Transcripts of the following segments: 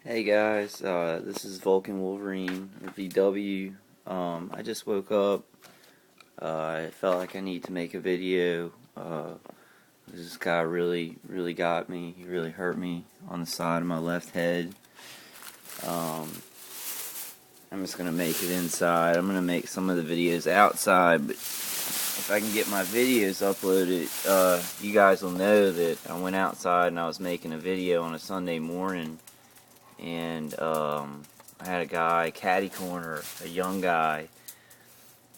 Hey guys, this is Vulcan Wolverine or VW. I just woke up. I felt like I need to make a video. This guy really got me. He really hurt me on the side of my left head. I'm just gonna make it inside. I'm gonna make some of the videos outside, but if I can get my videos uploaded, you guys will know that I went outside and I was making a video on a Sunday morning. And I had a guy, catty corner, a young guy,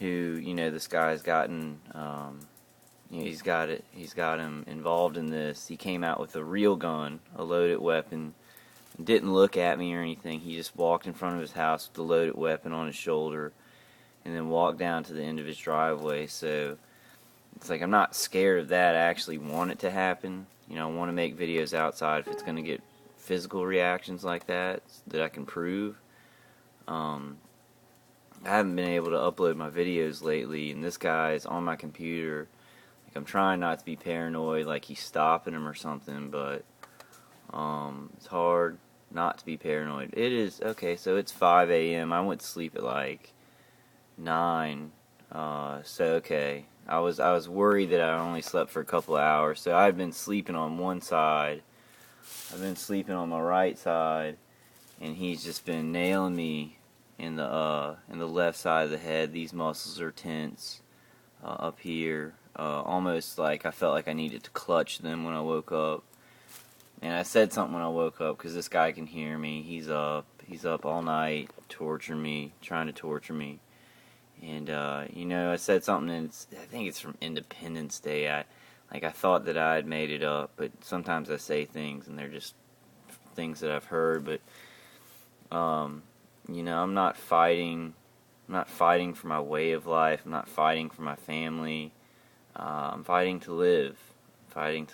who, this guy's gotten, he's got him involved in this. He came out with a real gun, a loaded weapon, didn't look at me or anything. He just walked in front of his house with the loaded weapon on his shoulder, and then walked down to the end of his driveway. So it's like I'm not scared of that. I actually want it to happen. I want to make videos outside if it's going to get physical reactions like that I can prove. I haven't been able to upload my videos lately, and this guy's on my computer. Like, I'm trying not to be paranoid, like he's stopping him or something, but it's hard not to be paranoid. It is okay. So it's 5 a.m. I went to sleep at like 9. So okay. I was worried that I only slept for a couple of hours. So I've been sleeping on one side. I've been sleeping on my right side, and he's just been nailing me in the left side of the head. These muscles are tense up here, almost like I felt like I needed to clutch them when I woke up. And I said something when I woke up because this guy can hear me. He's up all night, trying to torture me. And I said something, and I think it's from Independence Day. I thought that I had made it up, but sometimes I say things and they're just things that I've heard. But I'm not fighting. I'm not fighting for my way of life. I'm not fighting for my family. I'm fighting to live. We're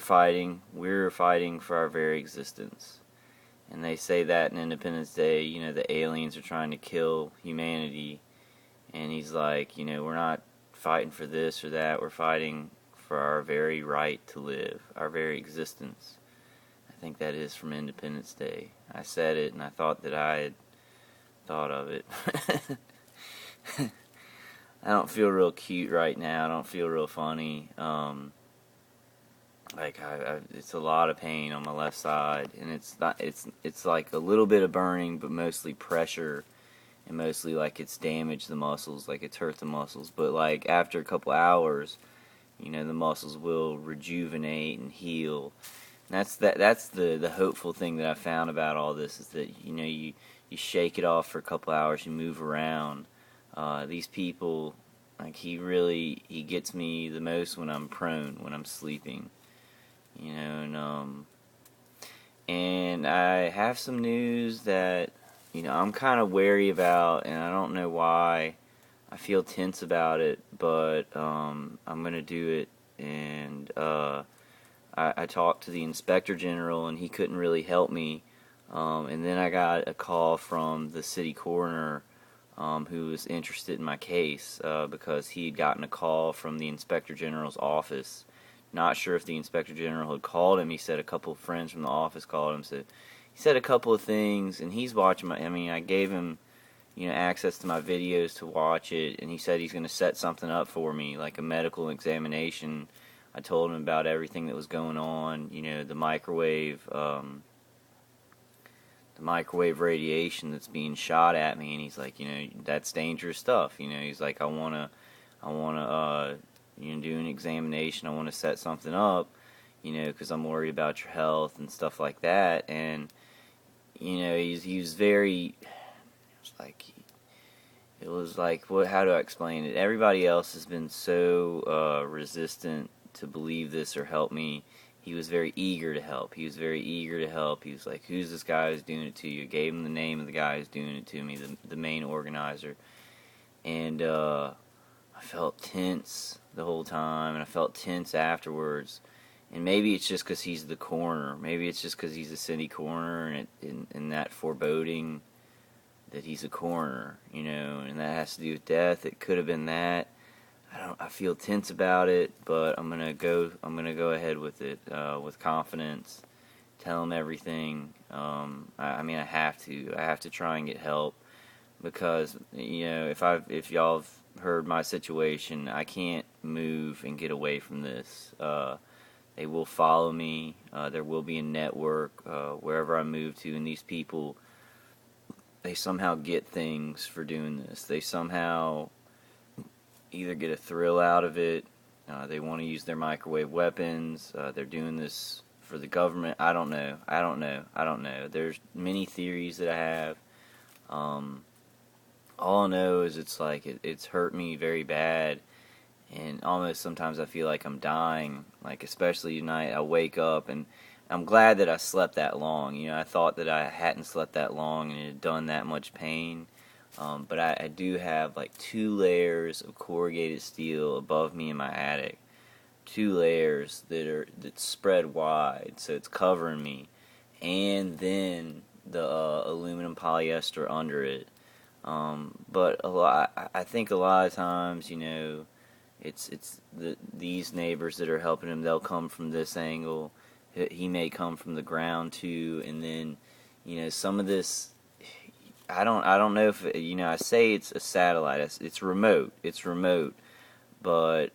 fighting for our very existence. And they say that in Independence Day, the aliens are trying to kill humanity. And he's like, we're not fighting for this or that. We're fighting for our very right to live, our very existence. I think that is from Independence Day. I said it, and I thought that I had thought of it. I don't feel real cute right now. I don't feel real funny. It's a lot of pain on my left side, and it's like a little bit of burning, but mostly pressure. And mostly like it's damaged the muscles, like it's hurt the muscles. But like after a couple hours, the muscles will rejuvenate and heal. And that's the hopeful thing that I found about all this, is that you shake it off for a couple hours, you move around. These people, like he gets me the most when I'm prone, when I'm sleeping. And I have some news that I'm kind of wary about, and I don't know why. I feel tense about it, but I'm going to do it. And I talked to the Inspector General, and he couldn't really help me. And then I got a call from the city coroner, who was interested in my case, because he had gotten a call from the Inspector General's office. Not sure if the Inspector General had called him. He said a couple of friends from the office called him, so he said a couple of things, and he's watching I gave him, access to my videos to watch it, and he said he's going to set something up for me, like a medical examination. I told him about everything that was going on, the microwave radiation that's being shot at me, and he's like, that's dangerous stuff. He's like, I want to do an examination. I want to set something up, because I'm worried about your health and stuff like that. And he was very, it was like, how do I explain it? Everybody else has been so resistant to believe this or help me. He was very eager to help. He was like, who's this guy who's doing it to you? I gave him the name of the guy who's doing it to me, the main organizer. And I felt tense the whole time, and I felt tense afterwards. And maybe it's just because he's the coroner. Maybe it's just because he's a city coroner, and that foreboding that he's a coroner, and that has to do with death. It could have been that. I feel tense about it, but I'm gonna go ahead with it with confidence, tell them everything. I mean, I have to. I have to try and get help because, you know, if y'all have heard my situation, I can't move and get away from this. They will follow me. There will be a network wherever I move to, and these people, they somehow get things for doing this. They somehow either get a thrill out of it. They want to use their microwave weapons. They're doing this for the government. I don't know. I don't know. There's many theories that I have. All I know is it's like it's hurt me very bad, and almost sometimes I feel like I'm dying. Like, especially tonight, I wake up and I'm glad that I slept that long. You know, I thought that I hadn't slept that long and it had done that much pain. But I do have like 2 layers of corrugated steel above me in my attic. 2 layers that spread wide, so it's covering me, and then the aluminum polyester under it. But I think a lot of times, you know, it's these neighbors that are helping him. They'll come from this angle. He may come from the ground too, and then, you know, some of this. I don't know if, you know, I say it's a satellite. It's remote. It's remote, but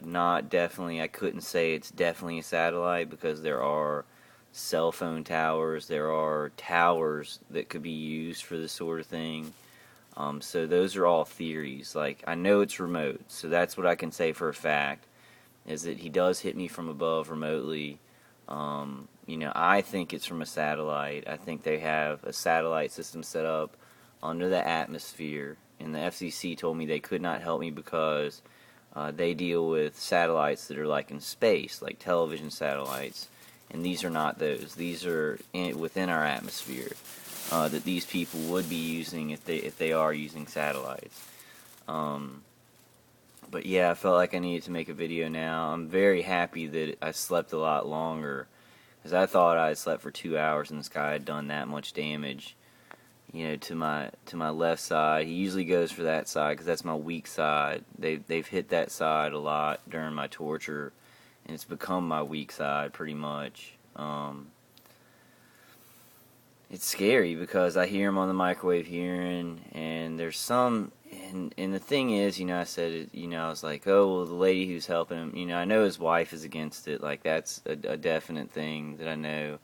not definitely. I couldn't say it's definitely a satellite because there are cell phone towers. There are towers that could be used for this sort of thing. So those are all theories. Like, I know it's remote, so that's what I can say for a fact, is that he does hit me from above remotely. You know, I think it's from a satellite. I think they have a satellite system set up under the atmosphere, and the FCC told me they could not help me because they deal with satellites that are like in space, like television satellites, and these are not those. These are within our atmosphere that these people would be using if they are using satellites. But yeah, I felt like I needed to make a video now. I'm very happy that I slept a lot longer, because I thought I had slept for 2 hours and this guy had done that much damage, you know, to my left side. He usually goes for that side because that's my weak side. They've hit that side a lot during my torture, and it's become my weak side pretty much. It's scary because I hear him on the microwave hearing, and there's some, and the thing is, you know, I said it, you know, I was like, oh, well, the lady who's helping him, you know, I know his wife is against it, like, that's a definite thing that I know,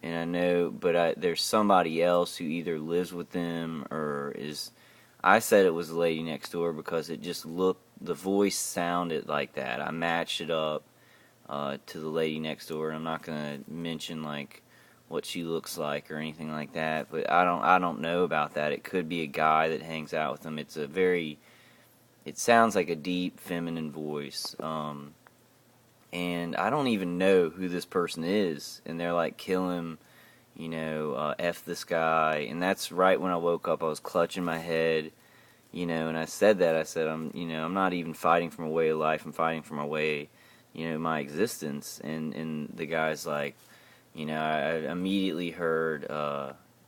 and I know, but there's somebody else who either lives with them or is, I said it was the lady next door because it just looked, the voice sounded like that. I matched it up to the lady next door, and I'm not going to mention, like, what she looks like or anything like that, but I don't know about that. It could be a guy that hangs out with them. It sounds like a deep feminine voice, and I don't even know who this person is, and they're like, kill him, you know, F this guy, and that's right when I woke up. I was clutching my head, you know, and I said that, I said, I'm not even fighting for my way of life, I'm fighting for my way, you know, my existence, and the guy's like, you know, I immediately heard,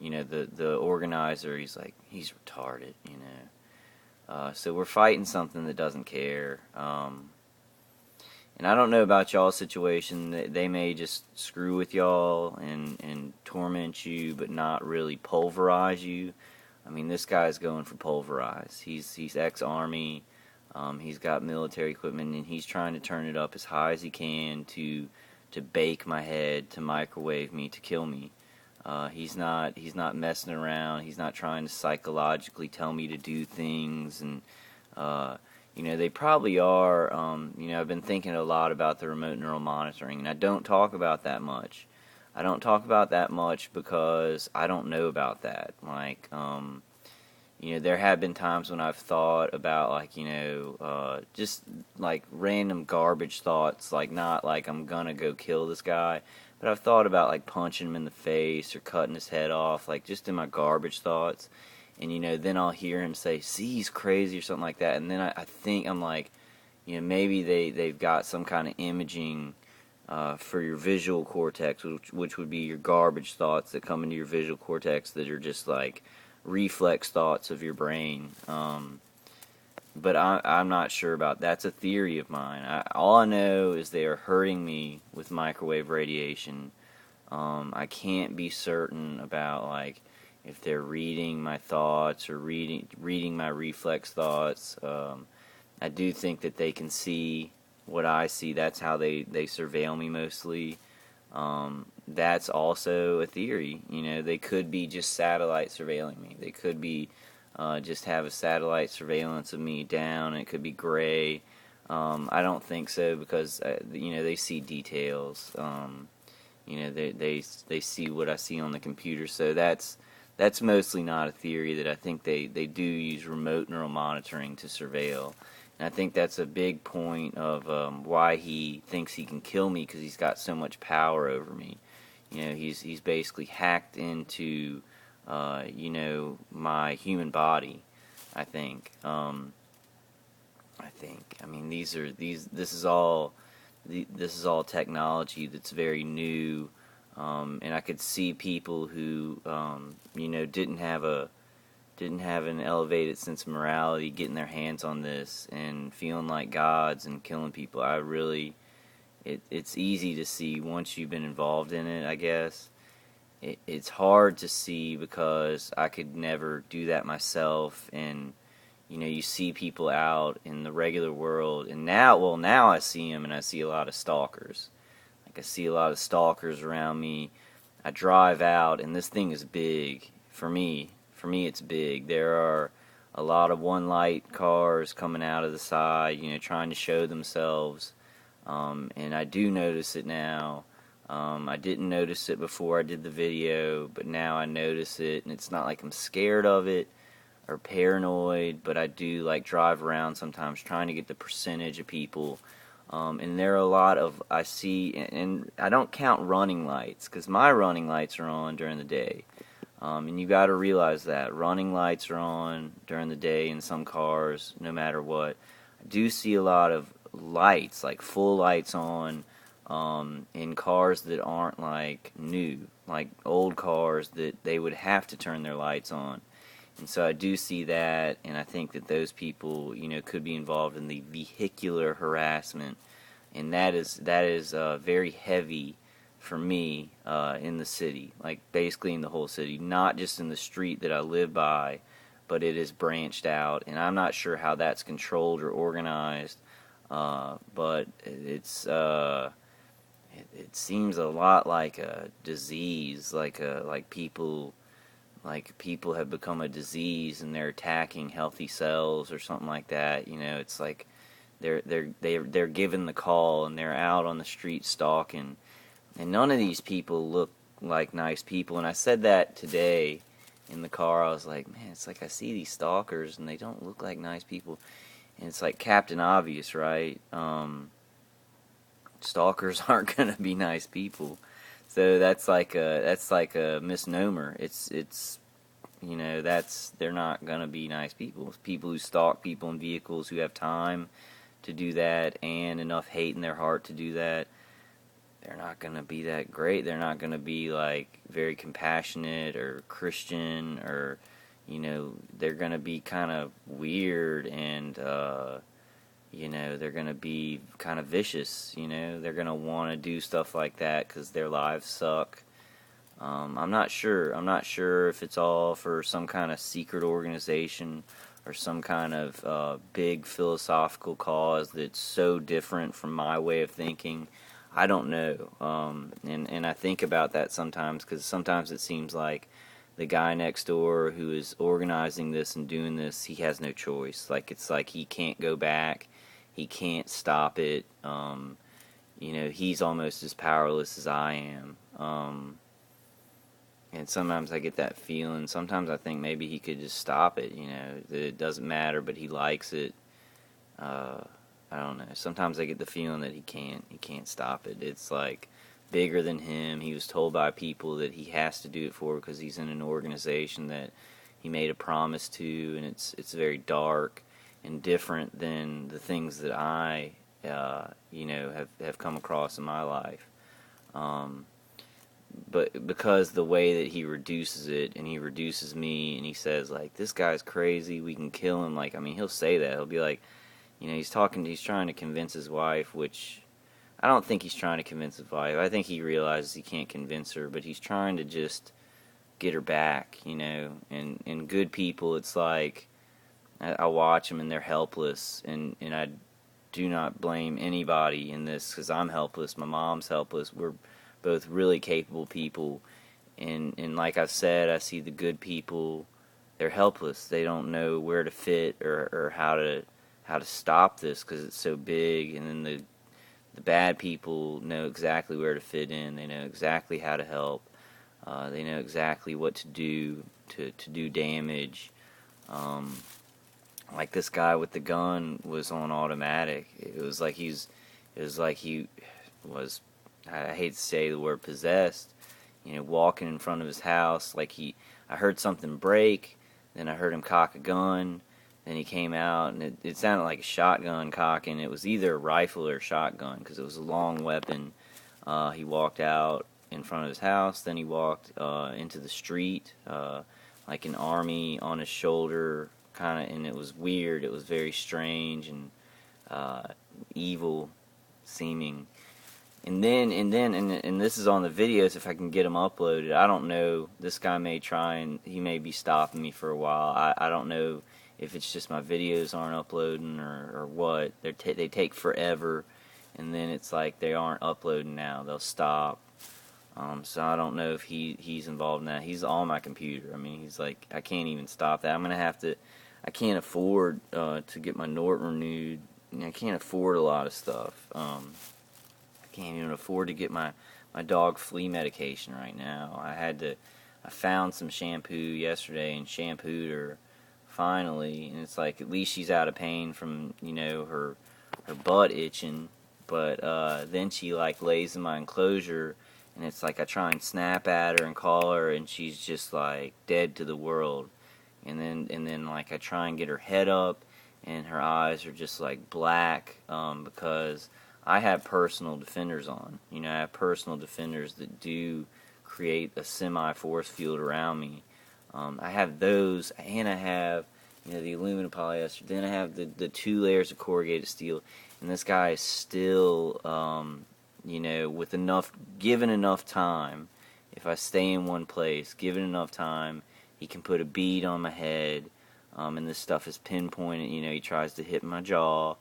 you know, the organizer, he's like, he's retarded, you know. So we're fighting something that doesn't care. And I don't know about y'all's situation. They may just screw with y'all and torment you, but not really pulverize you. I mean, this guy's going for pulverize. He's ex-Army. He's got military equipment, and he's trying to turn it up as high as he can to bake my head, to microwave me, to kill me. He's not messing around. He's not trying to psychologically tell me to do things. And you know, they probably are. You know, I've been thinking a lot about the remote neural monitoring, and I don't talk about that much. I don't talk about that much because I don't know about that. Like, you know, there have been times when I've thought about, like, you know, just like random garbage thoughts, like not like I'm gonna go kill this guy, but I've thought about like punching him in the face or cutting his head off, like just in my garbage thoughts. And, you know, then I'll hear him say, see, he's crazy or something like that, and then I think, I'm like, you know, maybe they've got some kind of imaging for your visual cortex, which would be your garbage thoughts that come into your visual cortex that are just like reflex thoughts of your brain. But I'm not sure about that. That's a theory of mine. All I know is they are hurting me with microwave radiation. I can't be certain about, like, if they're reading my thoughts or reading my reflex thoughts. I do think that they can see what I see. That's how they surveil me mostly. That's also a theory. You know, they could be just satellite surveilling me. They could be just have a satellite surveillance of me down. It could be gray. I don't think so, because you know, they see details. You know, they see what I see on the computer. So that's mostly not a theory. That I think they do use remote neural monitoring to surveil. And I think that's a big point of why he thinks he can kill me, because he's got so much power over me. You know, he's basically hacked into you know, my human body. I think. I mean, this is all technology that's very new, and I could see people who you know, didn't have an elevated sense of morality getting their hands on this and feeling like gods and killing people. It's easy to see once you've been involved in it, I guess. It's hard to see because I could never do that myself, and you know, you see people out in the regular world, and now I see them, and I see a lot of stalkers. Like, I see a lot of stalkers around me. I drive out, and this thing is big. For me, it's big. There are a lot of one-light cars coming out of the side, you know, trying to show themselves, and I do notice it now. I didn't notice it before I did the video, but now I notice it, and it's not like I'm scared of it or paranoid, but I do, like, drive around sometimes trying to get the percentage of people, and there are a lot of, I see, and I don't count running lights, because my running lights are on during the day, and you got to realize that running lights are on during the day in some cars, no matter what. I do see a lot of lights, like full lights on, in cars that aren't, like, new, like old cars that they would have to turn their lights on. And so I do see that, and I think that those people, you know, could be involved in the vehicular harassment, and that is very heavy for me in the city, like basically in the whole city, not just in the street that I live by, but it is branched out, and I'm not sure how that's controlled or organized, but it seems a lot like a disease, like people have become a disease and they're attacking healthy cells or something like that. You know, it's like they're given the call and they're out on the street stalking, and none of these people look like nice people. And I said that today in the car. I was like, man, it's like I see these stalkers and they don't look like nice people. And it's like Captain Obvious, right? Stalkers aren't gonna be nice people. So that's like a misnomer. It's you know, they're not gonna be nice people. People who stalk people in vehicles, who have time to do that and enough hate in their heart to do that, they're not gonna be that great. They're not gonna be, like, very compassionate or Christian, or, you know, they're gonna be kind of weird, and you know, they're going to be kind of vicious, you know. They're going to want to do stuff like that because their lives suck. I'm not sure. I'm not sure if it's all for some kind of secret organization or some kind of big philosophical cause that's so different from my way of thinking. I don't know. And I think about that sometimes, because sometimes it seems like the guy next door who is organizing this and doing this, he has no choice. Like, it's like he can't go back. He can't stop it. You know, he's almost as powerless as I am. And sometimes I get that feeling. Sometimes I think maybe he could just stop it, you know, that it doesn't matter, but he likes it. I don't know. Sometimes I get the feeling that he can't stop it. It's like bigger than him. He was told by people that he has to do it for, because he's in an organization that he made a promise to, and it's very dark and different than the things that I, you know, have come across in my life. But because the way that he reduces it, and he reduces me, and he says, like, this guy's crazy, we can kill him. Like, I mean, he'll say that. He'll be like, you know, he's trying to convince his wife, which I don't think he's trying to convince his wife. I think he realizes he can't convince her, but he's trying to just get her back, you know. And good people, it's like I watch them and they're helpless, and I do not blame anybody in this because I'm helpless. My mom's helpless. We're both really capable people, and like I've said, I see the good people. They're helpless. They don't know where to fit or how to stop this because it's so big. And then the bad people know exactly where to fit in. They know exactly how to help. They know exactly what to do to do damage. Like this guy with the gun was on automatic. It was like he was, I hate to say the word possessed, you know, walking in front of his house like I heard something break, then I heard him cock a gun, then he came out and it sounded like a shotgun cocking. It was either a rifle or a shotgun because it was a long weapon. He walked out in front of his house, then he walked into the street like an army on his shoulder, kind of, and it was weird. It was very strange and evil seeming. And this is on the videos. If I can get them uploaded, I don't know. This guy may try and he may be stopping me for a while. I don't know if it's just my videos aren't uploading or what. They take forever, and then it's like they aren't uploading now. They'll stop. So I don't know if he's involved in that. He's on my computer. I mean, he's like, I can't even stop that. I'm gonna have to. I can't afford to get my Norton renewed. I can't afford a lot of stuff. I can't even afford to get my dog flea medication right now. I found some shampoo yesterday and shampooed her finally, and it's like at least she's out of pain from, you know, her butt itching. But then she like lays in my enclosure, and it's like I try and snap at her and call her, and she's just like dead to the world. And then like I try and get her head up, and her eyes are just like black because I have personal defenders on. You know, I have personal defenders that do create a semi-force field around me. I have those, and I have, you know, the aluminum polyester. Then I have the 2 layers of corrugated steel, and this guy is still, you know, with given enough time, if I stay in one place, given enough time, he can put a bead on my head, and this stuff is pinpointed. You know, he tries to hit my jaw,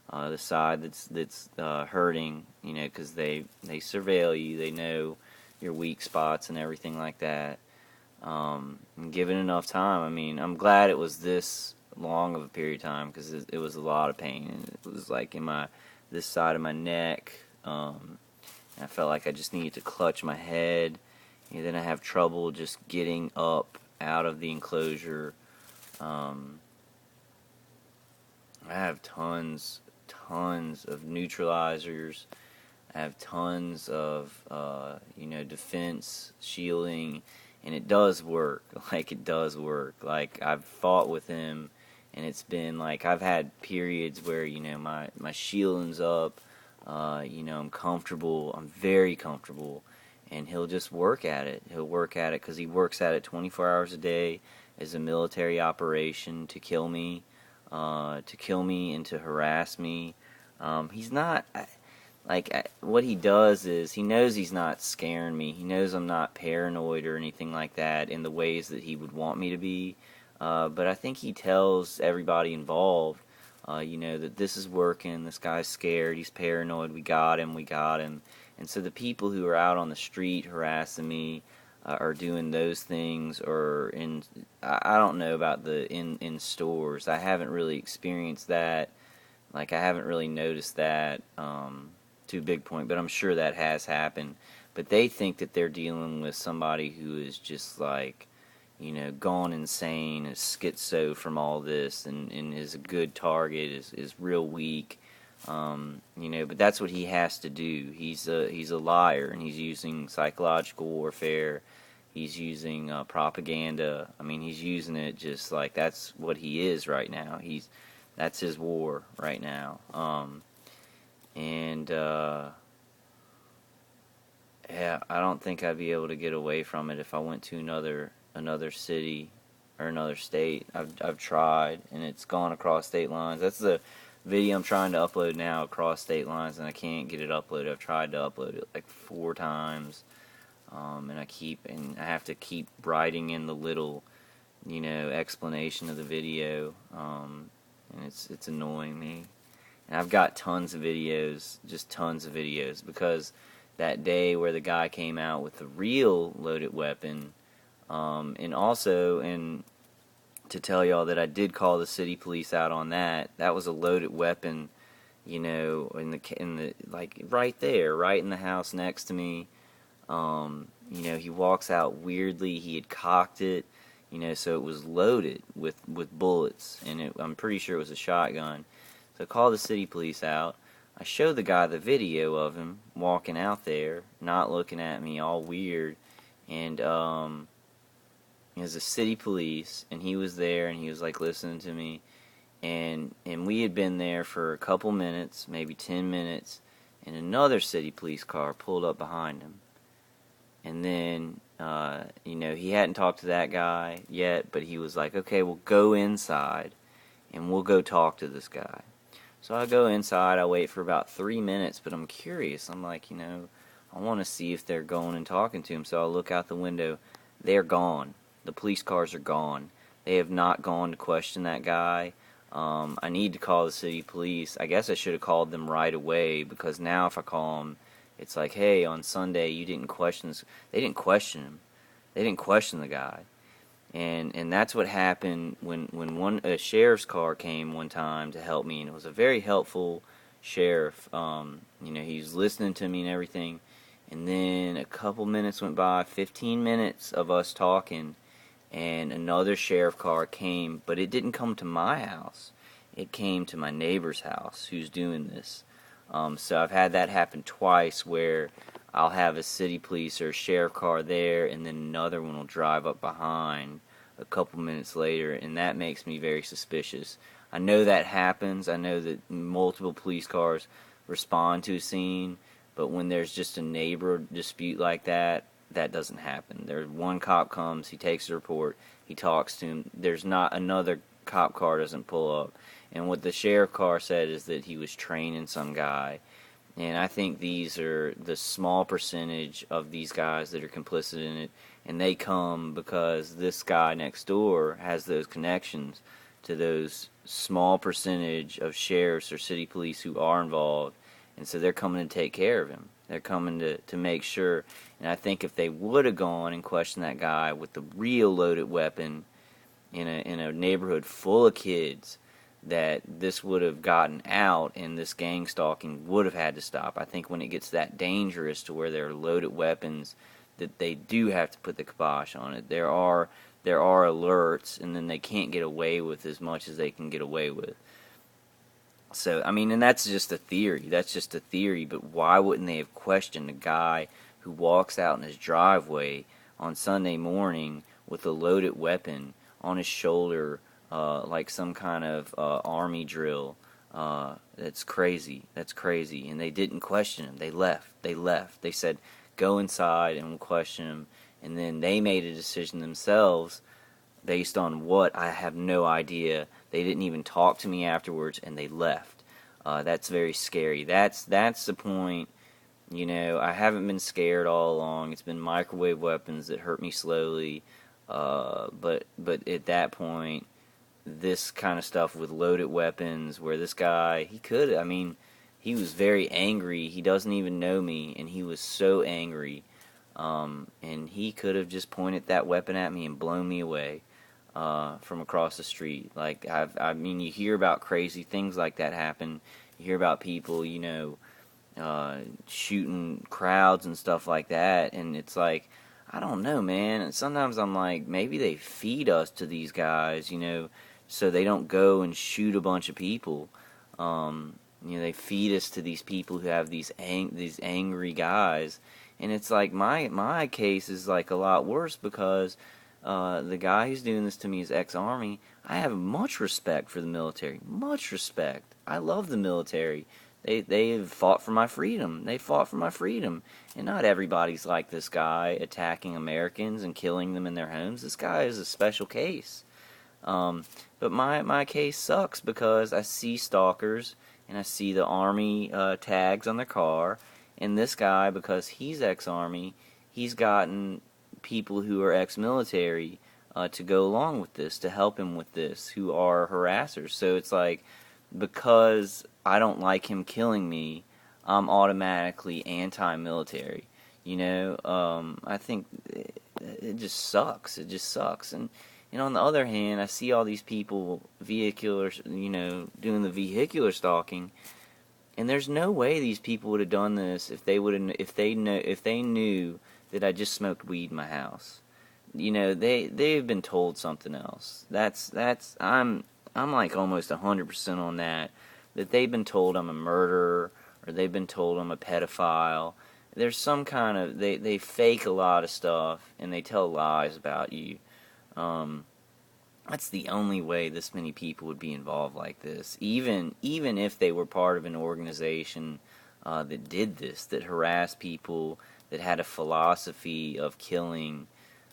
the side that's hurting. You know, because they surveil you, they know your weak spots and everything like that. And given enough time, I mean, I'm glad it was this long of a period of time because it was a lot of pain. And it was like in this side of my neck. I felt like I just needed to clutch my head. You know, then I have trouble just getting up out of the enclosure. I have tons of neutralizers. I have tons of you know, defense shielding, and it does work. Like, it does work. Like, I've fought with him, and it's been like I've had periods where, you know, my shielding's up. You know, I'm comfortable. I'm very comfortable. And he'll just work at it. He'll work at it because he works at it 24 hours a day as a military operation to kill me and to harass me. He's not, what he does is he knows he's not scaring me. He knows I'm not paranoid or anything like that in the ways that he would want me to be. But I think he tells everybody involved, you know, that this is working, this guy's scared, he's paranoid, we got him. And so the people who are out on the street harassing me are doing those things, or I don't know about in stores. I haven't really experienced that. Like, I haven't really noticed that to a big point, but I'm sure that has happened. But they think that they're dealing with somebody who is just like, you know, gone insane, is schizo from all this, and is a good target, is real weak. You know, but that's what he has to do. He's a liar, and he's using psychological warfare. He's using propaganda. I mean, he's using it just like that's what he is right now. That's his war right now. Yeah, I don't think I'd be able to get away from it if I went to another city or another state. I've tried, and it's gone across state lines. That's video I'm trying to upload now across state lines, and I can't get it uploaded. I've tried to upload it like 4 times, and I have to keep writing in the little, explanation of the video, and it's annoying me. And I've got tons of videos, just tons of videos, because that day where the guy came out with the real loaded weapon, and to tell y'all that I did call the city police out on that. That was a loaded weapon, in the like right there, right in the house next to me. He walks out weirdly. He had cocked it, so it was loaded with bullets, and I'm pretty sure it was a shotgun. So I called the city police out. I showed the guy the video of him walking out there, not looking at me, all weird, and he was a city police, and he was there, and he was like listening to me, and we had been there for a couple minutes, maybe 10 minutes, and another city police car pulled up behind him. And then, he hadn't talked to that guy yet, but he was like, okay, we'll go inside, and we'll go talk to this guy. So I go inside, I wait for about 3 minutes, but I'm curious. I'm like, I want to see if they're going and talking to him. So I look out the window. They're gone. The police cars are gone. They have not gone to question that guy. I need to call the city police. I guess I should have called them right away, because now if I call them, it's like, hey, on Sunday you didn't question this. They didn't question him. They didn't question the guy. And that's what happened when a sheriff's car came one time to help me, and it was a very helpful sheriff. He was listening to me and everything. And then a couple minutes went by, 15 minutes of us talking, and another sheriff car came, but it didn't come to my house. It came to my neighbor's house who's doing this. So I've had that happen twice, where I'll have a city police or a sheriff car there, and then another one will drive up behind a couple minutes later, and that makes me very suspicious. I know that happens. I know that multiple police cars respond to a scene, but when there's just a neighbor dispute like that, that doesn't happen. There's one cop comes, he takes the report, he talks to him. There's not another cop car doesn't pull up. And what the sheriff car said is that he was training some guy. And I think these are the small percentage of these guys that are complicit in it. And they come because this guy next door has those connections to those small percentage of sheriffs or city police who are involved. And so they're coming to take care of him. They're coming to make sure. And I think if they would have gone and questioned that guy with the real loaded weapon in a neighborhood full of kids, that this would have gotten out and this gang stalking would have had to stop. I think when it gets that dangerous to where there are loaded weapons, that they do have to put the kibosh on it. There are alerts, and then they can't get away with as much as they can get away with. So, I mean, and that's just a theory. That's just a theory, but why wouldn't they have questioned a guy who walks out in his driveway on Sunday morning with a loaded weapon on his shoulder, like some kind of army drill? That's crazy. That's crazy. And they didn't question him. They left. They said, go inside and we'll question him. And then they made a decision themselves based on what, I have no idea. They didn't even talk to me afterwards, and they left. That's very scary. That's the point. I haven't been scared all along. It's been microwave weapons that hurt me slowly. But at that point, this kind of stuff with loaded weapons, where this guy, he was very angry. He doesn't even know me, and he was so angry. And he could have just pointed that weapon at me and blown me away from across the street. Like, you hear about crazy things like that happen. You hear about people, shooting crowds and stuff like that, and it's like, I don't know, man. And sometimes I'm like, maybe they feed us to these guys, so they don't go and shoot a bunch of people. They feed us to these people who have these angry guys. And it's like, my case is like a lot worse, because the guy who's doing this to me is ex-Army. I have much respect for the military. Much respect. I love the military. They have fought for my freedom. They fought for my freedom. And not everybody's like this guy, attacking Americans and killing them in their homes. This guy is a special case. But my case sucks because I see stalkers and I see the Army tags on their car, and this guy, because he's ex-Army, he's gotten people who are ex-military to go along with this, to help him with this, who are harassers. So it's like, because I don't like him killing me, I'm automatically anti-military. I think it just sucks. It just sucks. And on the other hand, I see all these people doing the vehicular stalking, and there's no way these people would have done this if they knew that I just smoked weed in my house. They've been told something else. I'm like almost 100% on that they've been told I'm a murderer, or they've been told I'm a pedophile. There's some kind of, they fake a lot of stuff and they tell lies about you. That's the only way this many people would be involved like this. Even if they were part of an organization that did this, that harassed people, that had a philosophy of killing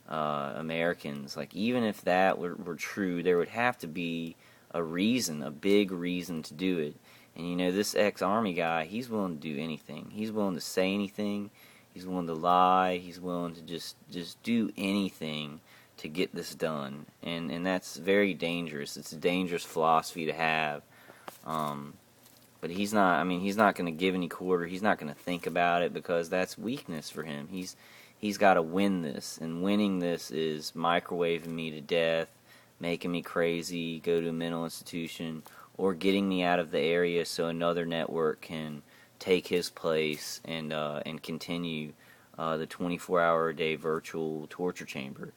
Americans. Like, even if that were true, there would have to be a reason, a big reason to do it. And this ex-Army guy, he's willing to do anything. He's willing to say anything. He's willing to lie. He's willing to just do anything to get this done. And that's very dangerous. It's a dangerous philosophy to have. But he's not going to give any quarter. He's not going to think about it, because that's weakness for him. He's got to win this, and winning this is microwaving me to death, making me crazy, go to a mental institution, or getting me out of the area so another network can take his place and continue the 24-hour-a-day virtual torture chamber.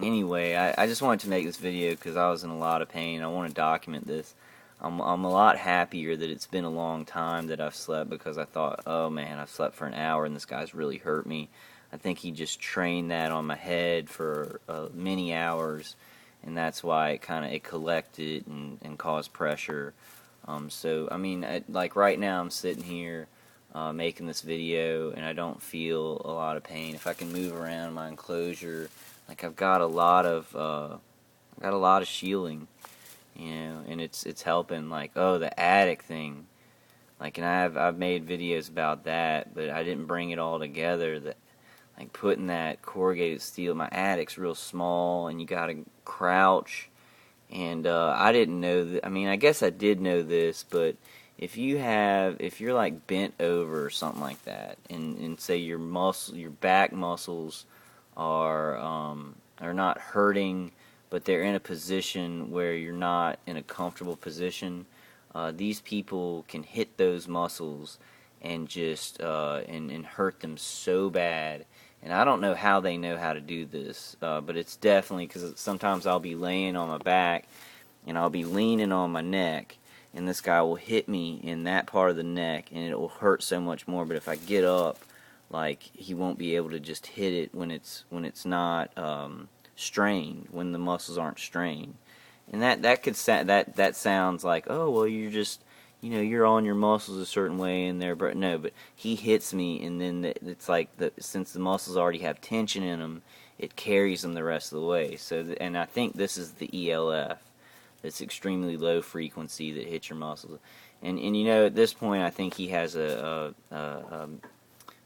Anyway, I just wanted to make this video because I was in a lot of pain. I want to document this. I'm a lot happier that it's been a long time that I've slept, because I thought, oh man, I've slept for an hour and this guy's really hurt me. I think he just trained that on my head for many hours, and that's why it collected and caused pressure. So like right now I'm sitting here making this video, and I don't feel a lot of pain. If I can move around my enclosure, like I've got a lot of shielding, and it's helping. Like, oh, the attic thing, like, and I've made videos about that, but I didn't bring it all together. That, like, putting that corrugated steel, my attic's real small, and you gotta crouch, and I didn't know that. I guess I did know this, but if you're like bent over or something like that, and say your back muscles are not hurting, but they're in a position where you're not in a comfortable position, these people can hit those muscles and just and hurt them so bad. And I don't know how they know how to do this, but it's definitely because sometimes I'll be laying on my back and I'll be leaning on my neck, and this guy will hit me in that part of the neck, and it will hurt so much more. But if I get up, like, he won't be able to just hit it when it's not strained, when the muscles aren't strained. And that sounds like, oh well, you're just, you're on your muscles a certain way in there, but no, but he hits me, and then it's like, since the muscles already have tension in them, it carries them the rest of the way. So, and I think this is the ELF, that's extremely low frequency, that hits your muscles. And at this point, I think he has a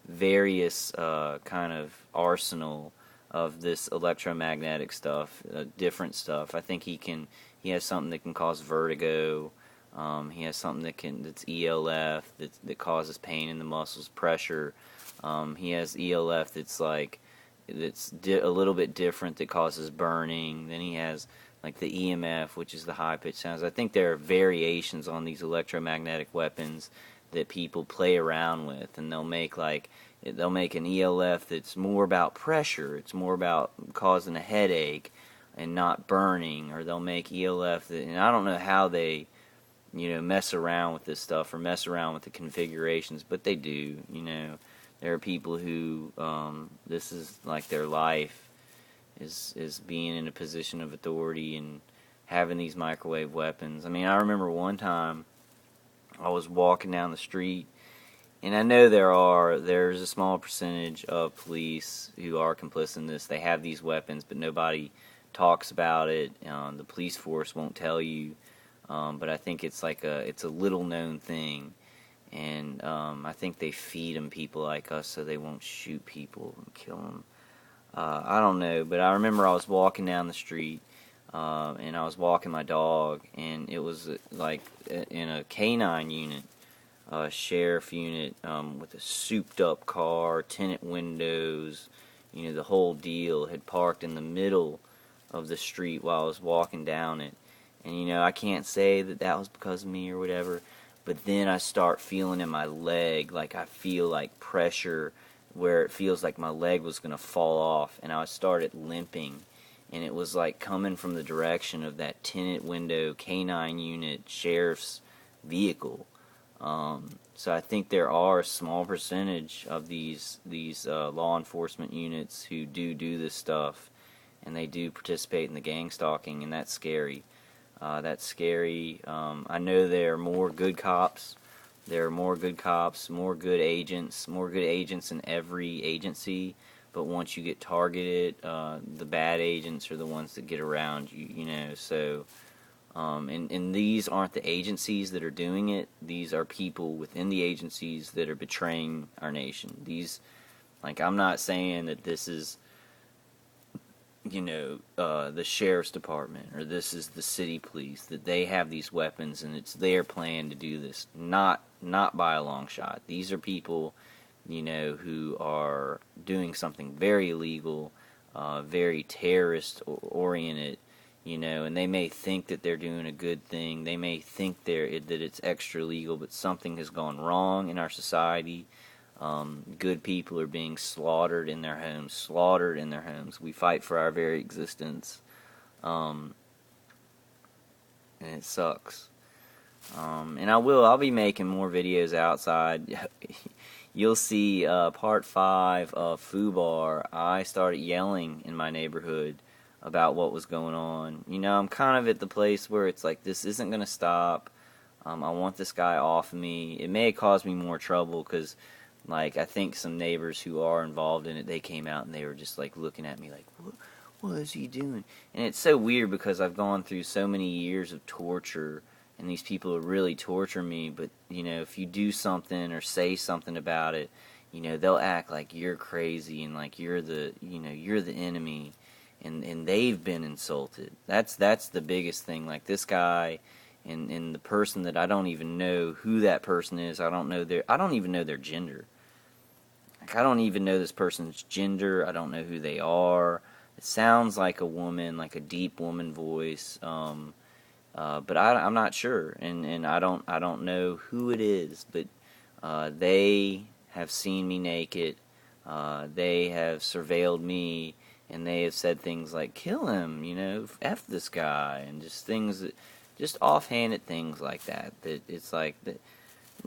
various kind of arsenal of this electromagnetic stuff, different stuff. I think he has something that can cause vertigo. He has something that's ELF, that causes pain in the muscles, pressure. He has ELF that's a little bit different, that causes burning. Then he has like the EMF, which is the high pitched sounds. I think there are variations on these electromagnetic weapons that people play around with, and they'll make an ELF that's more about pressure, it's more about causing a headache and not burning, or they'll make ELF that, and I don't know how they mess around with this stuff or mess around with the configurations, but they do. There are people who this is like their life, is being in a position of authority and having these microwave weapons. I remember one time I was walking down the street, and I know there's a small percentage of police who are complicit in this. They have these weapons, but nobody talks about it. The police force won't tell you, but I think it's a little known thing, and I think they feed them people like us so they won't shoot people and kill them. I don't know, but I remember I was walking down the street, and I was walking my dog, and it was like in a canine unit, sheriff unit, with a souped up car, tinted windows, the whole deal, had parked in the middle of the street while I was walking down it. And I can't say that that was because of me or whatever, but then I start feeling in my leg, like I feel like pressure where it feels like my leg was going to fall off, and I started limping, and it was like coming from the direction of that tinted window canine unit sheriff's vehicle. So I think there are a small percentage of these law enforcement units who do this stuff, and they do participate in the gang stalking, and that's scary. That's scary. I know there are more good cops. There are more good cops, more good agents in every agency. But once you get targeted, the bad agents are the ones that get around you. So, and these aren't the agencies that are doing it. These are people within the agencies that are betraying our nation. I'm not saying that this is, the sheriff's department, or this is the city police, that they have these weapons and it's their plan to do this. Not by a long shot. These are people, who are doing something very illegal, very terrorist oriented, and they may think that they're doing a good thing. They may think that it's extra legal, but something has gone wrong in our society. Good people are being slaughtered in their homes. We fight for our very existence, and it sucks. And I'll be making more videos outside. You'll see part 5 of FUBAR. I started yelling in my neighborhood about what was going on. I'm kind of at the place where it's like, this isn't going to stop. I want this guy off of me. It may cause me more trouble because, I think some neighbors who are involved in it, they came out and they were just looking at me like, what is he doing? And it's so weird because I've gone through so many years of torture, and these people really torture me. But if you do something or say something about it, they'll act like you're crazy and like you're the enemy, and they've been insulted. That's the biggest thing. Like this guy. And the person that I don't even know who that person is. I don't even know their gender. I don't even know this person's gender. I don't know who they are. It sounds like a woman, like a deep woman voice. But I'm not sure, and I don't know who it is. But they have seen me naked. They have surveilled me, and they have said things like "kill him," "f this guy," and just things that. Just offhanded things like that. That it's like that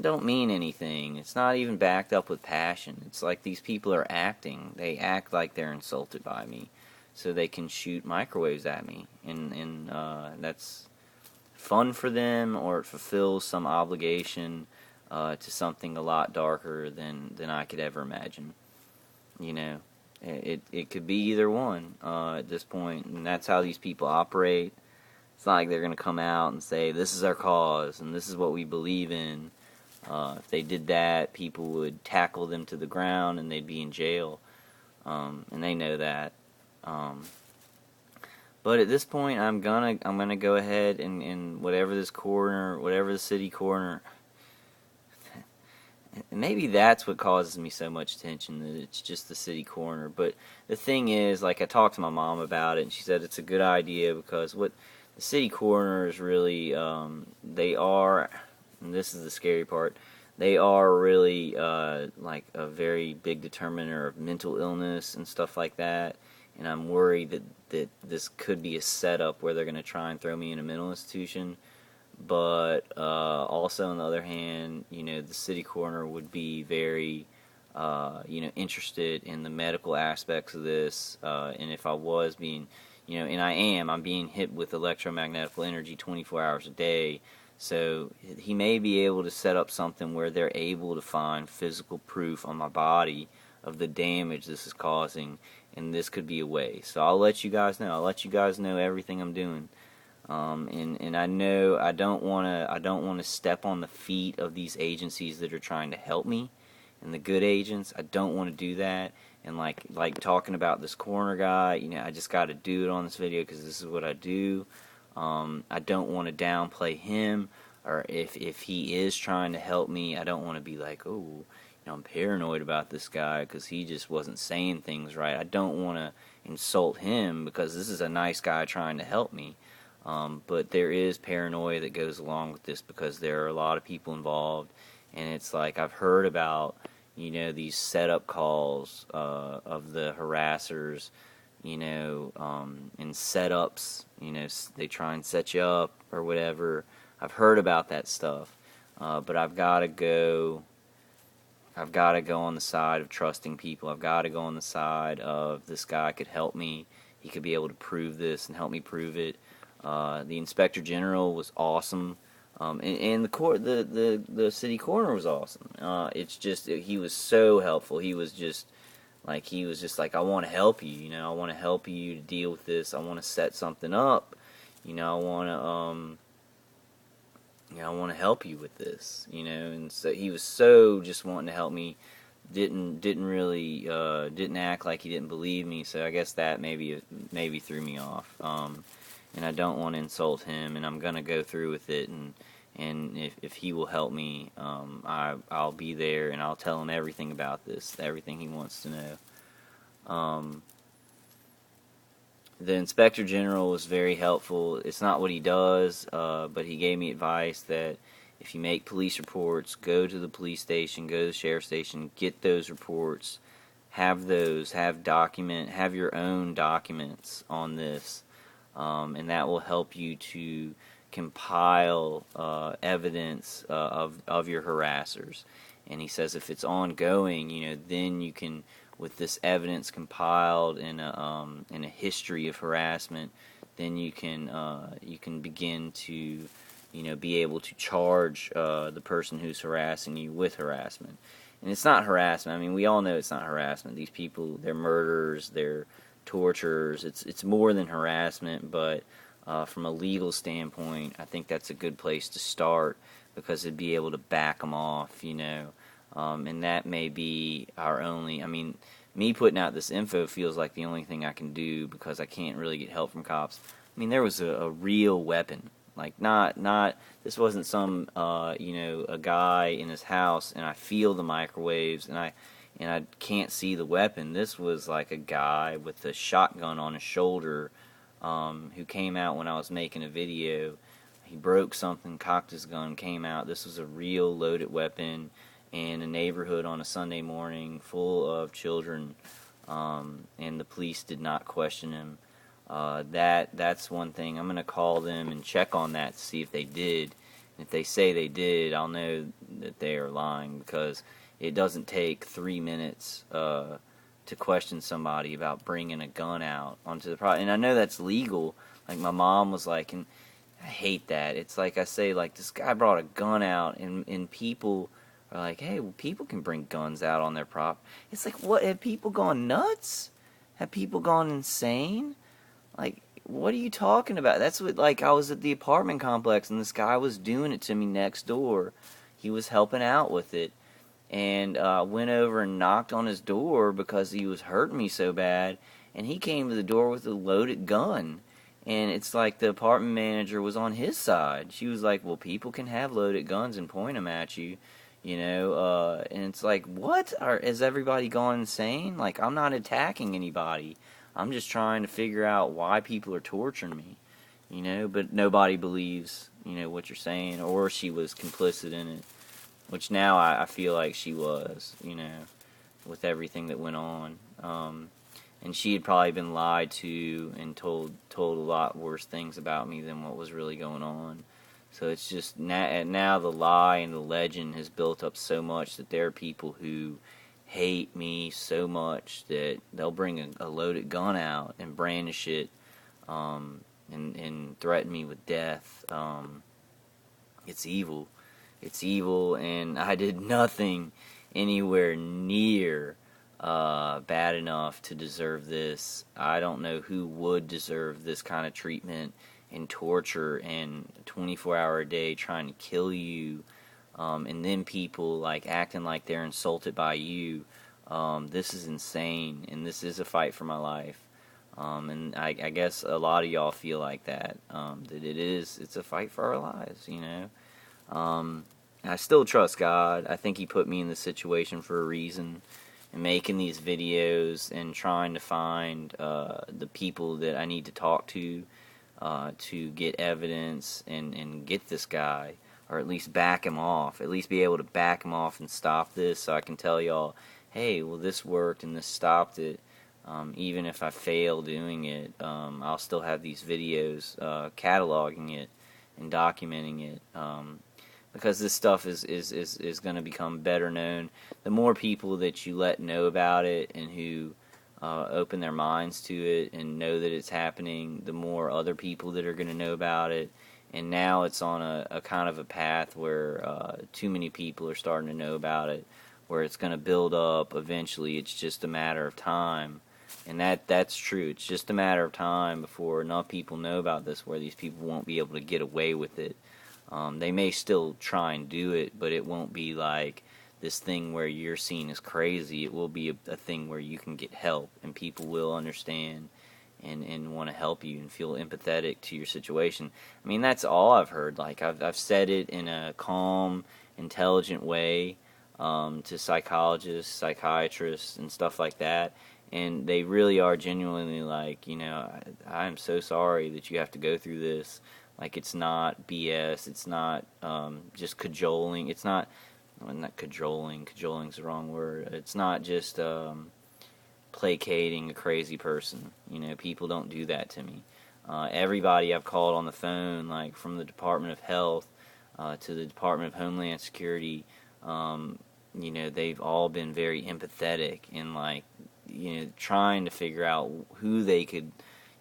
don't mean anything. It's not even backed up with passion. It's like these people are acting. They act like they're insulted by me, so they can shoot microwaves at me, and that's fun for them, or it fulfills some obligation to something a lot darker than I could ever imagine. It could be either one at this point, and that's how these people operate. It's not like they're going to come out and say, this is our cause, and this is what we believe in. If they did that, people would tackle them to the ground, and they'd be in jail. And they know that. But at this point, I'm gonna go ahead and whatever the city coroner, maybe that's what causes me so much tension, that it's just the city coroner. But the thing is, I talked to my mom about it, and she said it's a good idea because what the city coroner is really, they are, and this is the scary part, they are really a very big determiner of mental illness and stuff like that. And I'm worried that this could be a setup where they're going to try and throw me in a mental institution. But also, on the other hand, the city coroner would be very, interested in the medical aspects of this. And if I was being, and I'm being hit with electromagnetical energy 24 hours a day. So he may be able to set up something where they're able to find physical proof on my body of the damage this is causing, and this could be a way. So I'll let you guys know. I'll let you guys know everything I'm doing. And I know I don't want to step on the feet of these agencies that are trying to help me, and the good agents. I don't want to do that. And like talking about this coroner guy, you know, I just got to do it on this video because this is what I do. I don't want to downplay him, or if he is trying to help me, I don't want to be like, oh, you know, I'm paranoid about this guy because he just wasn't saying things right. I don't want to insult him because this is a nice guy trying to help me. But there is paranoia that goes along with this because there are a lot of people involved, and it's like I've heard about, you know, these setup calls of the harassers, you know, and setups, you know, they try and set you up or whatever. I've heard about that stuff, but I've got to go on the side of trusting people. I've got to go on the side of this guy could help me. He could be able to prove this and help me prove it. The Inspector General was awesome, and the city coroner was awesome. It's just he was so helpful. He was just like I want to help you. You know, I want to help you to deal with this. I want to set something up. You know, I want to help you with this. You know, and so he was so just wanting to help me. Didn't act like he didn't believe me. So I guess that maybe threw me off. And I don't want to insult him, and I'm gonna go through with it, and if he will help me, I'll be there, and I'll tell him everything about this, everything he wants to know. The Inspector General was very helpful. It's not what he does, but he gave me advice that if you make police reports, go to the police station, go to the sheriff's station, get those reports, have your own documents on this. And that will help you to compile evidence of your harassers. And he says if it's ongoing, you know, then you can, with this evidence compiled in a history of harassment, then you can begin to, you know, be able to charge the person who's harassing you with harassment. And it's not harassment. I mean, we all know it's not harassment. These people, they're murderers, they're torturers. It's more than harassment, but from a legal standpoint, I think that's a good place to start because it'd be able to back them off, you know. And that may be our only. I mean, me putting out this info feels like the only thing I can do because I can't really get help from cops. I mean, there was a real weapon, like not this wasn't some you know, a guy in his house and I feel the microwaves and I can't see the weapon. This was like a guy with a shotgun on his shoulder who came out when I was making a video. He broke something, cocked his gun, came out. This was a real loaded weapon in a neighborhood on a Sunday morning full of children, and the police did not question him. That's one thing. I'm going to call them and check on that to see if they did. If they say they did, I'll know that they are lying because it doesn't take 3 minutes to question somebody about bringing a gun out onto the property. And I know that's legal. Like my mom was like, and I hate that. It's like I say, like this guy brought a gun out, and people are like, hey, well, people can bring guns out on their prop. It's like, what? Have people gone nuts? Have people gone insane? Like, what are you talking about? That's what, like, I was at the apartment complex, and this guy was doing it to me next door. He was helping out with it. And went over and knocked on his door because he was hurting me so bad. And he came to the door with a loaded gun. And it's like the apartment manager was on his side. She was like, well, people can have loaded guns and point them at you, you know. And it's like, what? Has everybody gone insane? Like, I'm not attacking anybody. I'm just trying to figure out why people are torturing me, you know. But nobody believes, you know, what you're saying. Or she was complicit in it. Which now I feel like she was, you know, with everything that went on. And she had probably been lied to and told a lot worse things about me than what was really going on. So it's just now the lie and the legend has built up so much that there are people who hate me so much that they'll bring a loaded gun out and brandish it and threaten me with death. It's evil. It's evil, and I did nothing anywhere near bad enough to deserve this. I don't know who would deserve this kind of treatment and torture and 24-hour a day trying to kill you, and then people like acting like they're insulted by you. This is insane, and this is a fight for my life. And I guess a lot of y'all feel like that, that it's a fight for our lives, you know. I still trust God. I think He put me in this situation for a reason. And making these videos and trying to find the people that I need to talk to get evidence and get this guy, or at least back him off, at least be able to back him off and stop this, so I can tell y'all, hey, well, this worked and this stopped it. Even if I fail doing it, I'll still have these videos cataloging it and documenting it. Because this stuff is going to become better known. The more people that you let know about it and who open their minds to it and know that it's happening, the more other people that are going to know about it. And now it's on a kind of a path where too many people are starting to know about it, where it's going to build up eventually. It's just a matter of time. And that's true. It's just a matter of time before enough people know about this where these people won't be able to get away with it. They may still try and do it, but it won't be like this thing where you're seen as crazy. It will be a thing where you can get help, and people will understand and want to help you and feel empathetic to your situation. I mean, that's all I've heard. Like, I've said it in a calm, intelligent way to psychologists, psychiatrists, and stuff like that, and they really are genuinely like, you know, I'm so sorry that you have to go through this. Like, it's not BS, it's not just cajoling, it's not, well, not cajoling, cajoling's the wrong word, it's not just placating a crazy person. You know, people don't do that to me. Everybody I've called on the phone, like from the Department of Health to the Department of Homeland Security, you know, they've all been very empathetic and, like, you know, trying to figure out who they could,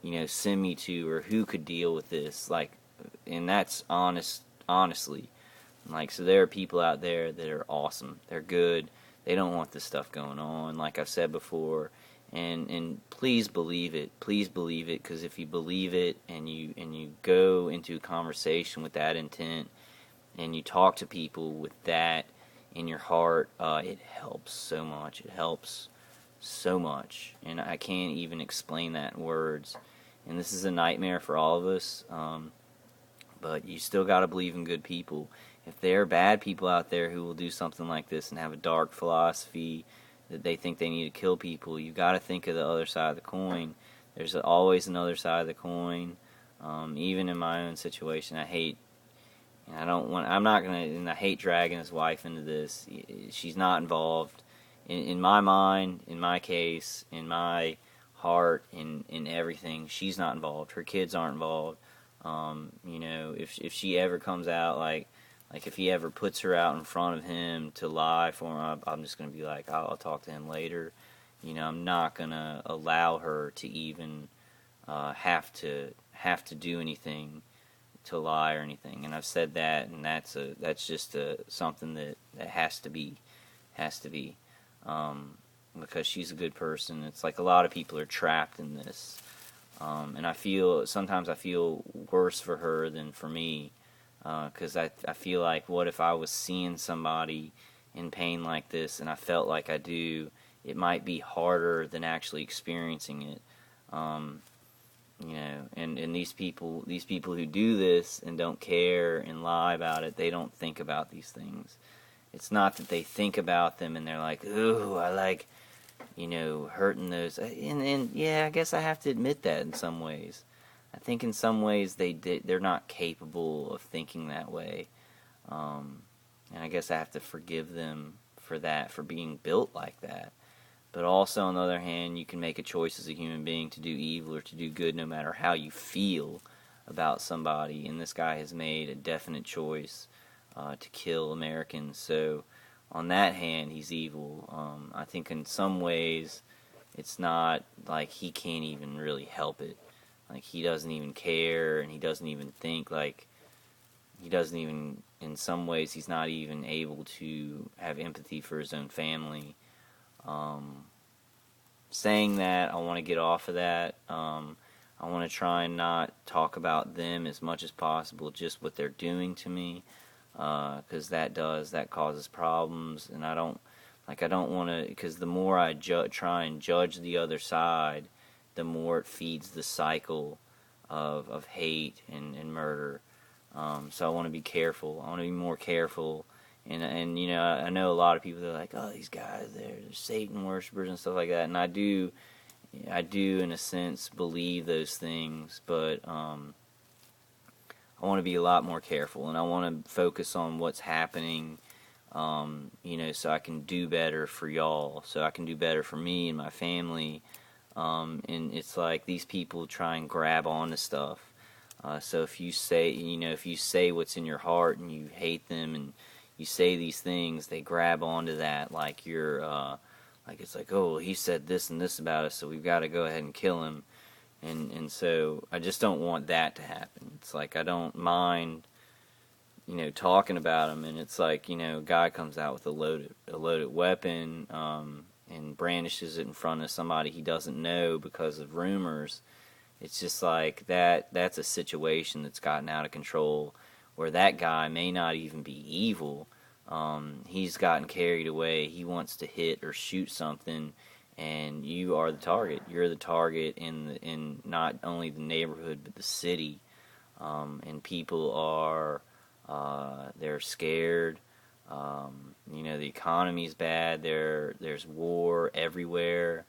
you know, send me to, or who could deal with this, like, and that's honestly, like, so there are people out there that are awesome, they're good, they don't want this stuff going on, like I've said before, and please believe it, because if you believe it, and you go into a conversation with that intent, and you talk to people with that in your heart, it helps so much, and I can't even explain that in words, and this is a nightmare for all of us, but you still got to believe in good people. If there are bad people out there who will do something like this and have a dark philosophy that they think they need to kill people, you got to think of the other side of the coin. There's always another side of the coin. Even in my own situation, I hate, and I'm not gonna, and I hate dragging his wife into this. She's not involved. In my mind, in my case, in my heart, in everything, she's not involved. Her kids aren't involved. You know, if she ever comes out, like if he ever puts her out in front of him to lie for him, I'm just going to be like, I'll talk to him later. You know, I'm not going to allow her to even have to do anything to lie or anything. And I've said that, and that's just something that has to be. Because she's a good person. It's like a lot of people are trapped in this. And sometimes I feel worse for her than for me, because I feel like, what if I was seeing somebody in pain like this and I felt like I do, it might be harder than actually experiencing it. You know, and these people who do this and don't care and lie about it, they don't think about these things. It's not that they think about them and they're like, ooh, I like, you know, hurting those, and yeah, I guess I have to admit that in some ways. I think in some ways they're not capable of thinking that way, and I guess I have to forgive them for that, for being built like that. But also, on the other hand, you can make a choice as a human being to do evil or to do good, no matter how you feel about somebody. And this guy has made a definite choice to kill Americans. So, on that hand, he's evil. I think in some ways, it's not like he can't even really help it. Like, he doesn't even care, and he doesn't even think, like, he doesn't even, in some ways, he's not even able to have empathy for his own family. saying that, I want to get off of that. I want to try and not talk about them as much as possible, just what they're doing to me, because that causes problems, and I don't want to, because the more I try and judge the other side, the more it feeds the cycle of hate and murder. So I want to be careful. I want to be more careful. And you know, I know a lot of people that are like, oh, these guys, they're Satan worshipers and stuff like that. And I do in a sense believe those things, but I want to be a lot more careful, and I want to focus on what's happening, you know, so I can do better for y'all, so I can do better for me and my family. And it's like these people try and grab onto stuff. So if you say what's in your heart and you hate them and you say these things, they grab onto that like you're, like it's like, oh, he said this and this about us, so we've got to go ahead and kill him. And so I just don't want that to happen. It's like I don't mind, you know, talking about him, and it's like, you know, a guy comes out with a loaded weapon, and brandishes it in front of somebody he doesn't know because of rumors. It's just like that's a situation that's gotten out of control, where that guy may not even be evil. He's gotten carried away. He wants to hit or shoot something, and you are the target. You're the target in not only the neighborhood but the city. And people are they're scared. You know, the economy's bad. There's war everywhere.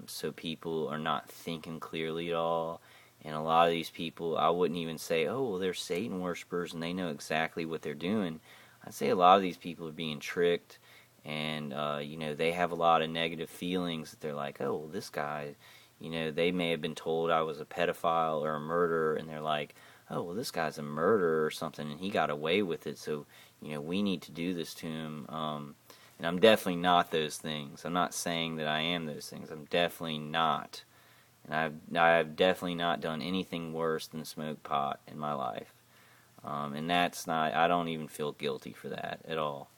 So people are not thinking clearly at all. And a lot of these people, I wouldn't even say, oh, well, they're Satan worshipers and they know exactly what they're doing. I'd say a lot of these people are being tricked, and you know, they have a lot of negative feelings that they're like, oh, well, this guy, you know, they may have been told I was a pedophile or a murderer, and they're like, oh, well, this guy's a murderer or something, and he got away with it, so, you know, we need to do this to him. And I'm definitely not those things. I'm not saying that I am those things. I'm definitely not. And I've definitely not done anything worse than smoke pot in my life. And that's not, I don't even feel guilty for that at all.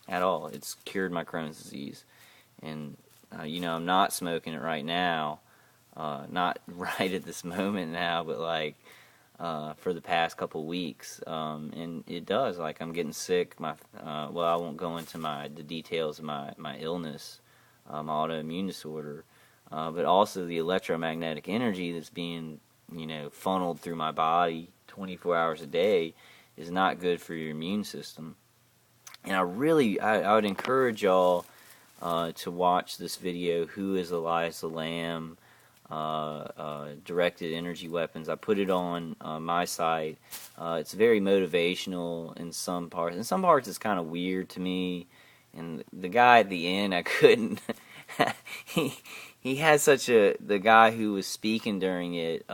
At all. It's cured my Crohn's disease. And, you know, I'm not smoking it right now. Not right at this moment now, but like for the past couple weeks. And it does. Like, I'm getting sick. Well, I won't go into the details of my illness, my autoimmune disorder. But also the electromagnetic energy that's being, you know, funneled through my body 24 hours a day is not good for your immune system. And I would encourage y'all to watch this video, Who is Elias the Lamb, Directed Energy Weapons. I put it on my site. It's very motivational in some parts. In some parts it's kind of weird to me. And the guy at the end, I couldn't... he has the guy who was speaking during it,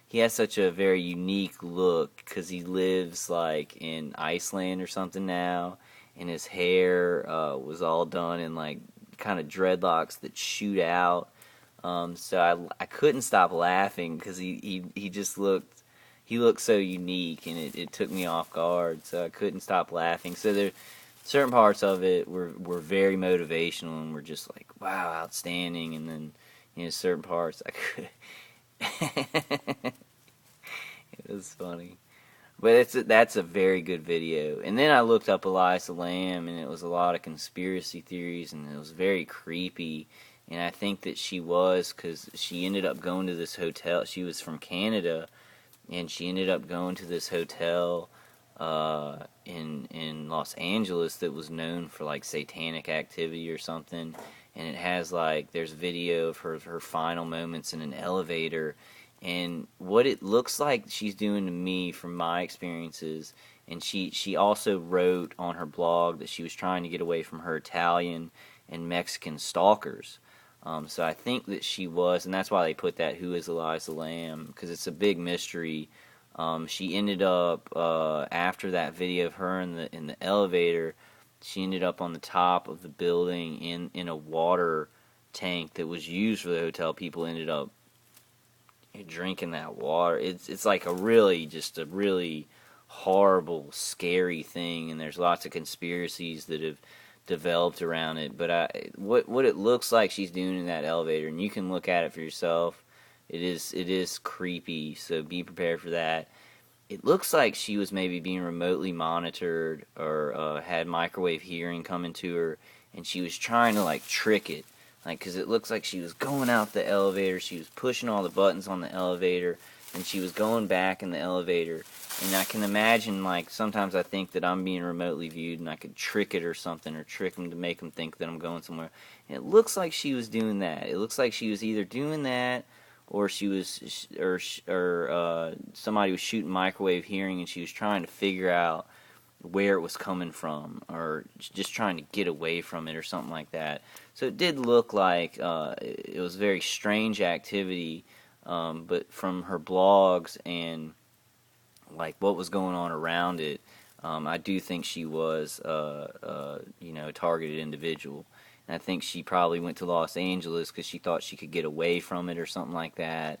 he has such a very unique look, because he lives like in Iceland or something now, and his hair was all done in like kind of dreadlocks that shoot out. So I couldn't stop laughing, because he just looked so unique, and it took me off guard, so I couldn't stop laughing. So there certain parts of it were very motivational, and were just like, wow, outstanding. And then, you know, certain parts I could it was funny. But that's a very good video. And then I looked up Elias the Lamb, and it was a lot of conspiracy theories, and it was very creepy. And I think that she was, because she ended up going to this hotel. She was from Canada, and she ended up going to this hotel in Los Angeles that was known for like satanic activity or something. And it has like, there's video of her final moments in an elevator, and what it looks like she's doing to me from my experiences. And she also wrote on her blog that she was trying to get away from her Italian and Mexican stalkers. So I think that she was, and that's why they put that Who is Elias the Lamb, because it's a big mystery. She ended up, after that video of her in the elevator, she ended up on the top of the building in a water tank that was used for the hotel. People ended up drinking that water. It's like a really horrible, scary thing, and there's lots of conspiracies that have developed around it. But what it looks like she's doing in that elevator, and you can look at it for yourself. It is creepy, so be prepared for that. It looks like she was maybe being remotely monitored, or had microwave hearing coming to her, and she was trying to like trick it, like, because it looks like she was going out the elevator, she was pushing all the buttons on the elevator, and she was going back in the elevator. And I can imagine, like, sometimes I think that I'm being remotely viewed and I could trick it or something, or trick them to make them think that I'm going somewhere. And it looks like she was doing that. It looks like she was either doing that, or she was, or somebody was shooting microwave hearing and she was trying to figure out where it was coming from, or just trying to get away from it or something like that. So it did look like it was very strange activity, but from her blogs and like what was going on around it, I do think she was, a targeted individual. And I think she probably went to Los Angeles because she thought she could get away from it or something like that.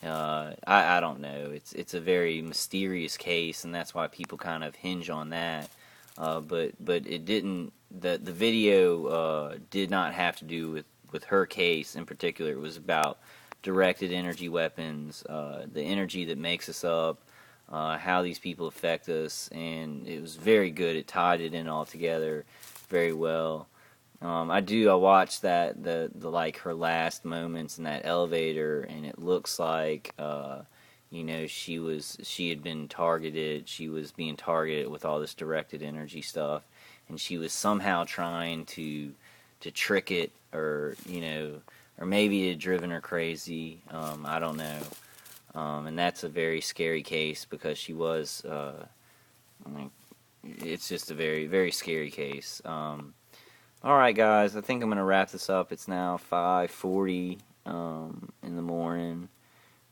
I don't know. It's a very mysterious case, and that's why people kind of hinge on that. But it didn't. The video did not have to do with her case in particular. It was about directed energy weapons, the energy that makes us up, how these people affect us, and it was very good. It tied it in all together very well. I watched the like her last moments in that elevator, and it looks like she had been targeted. She was being targeted with all this directed energy stuff, and she was somehow trying to trick it, or or maybe it had driven her crazy. I don't know. And that's a very scary case because she was, it's just a very, very scary case. Alright guys, I think I'm going to wrap this up. It's now 5:40 in the morning.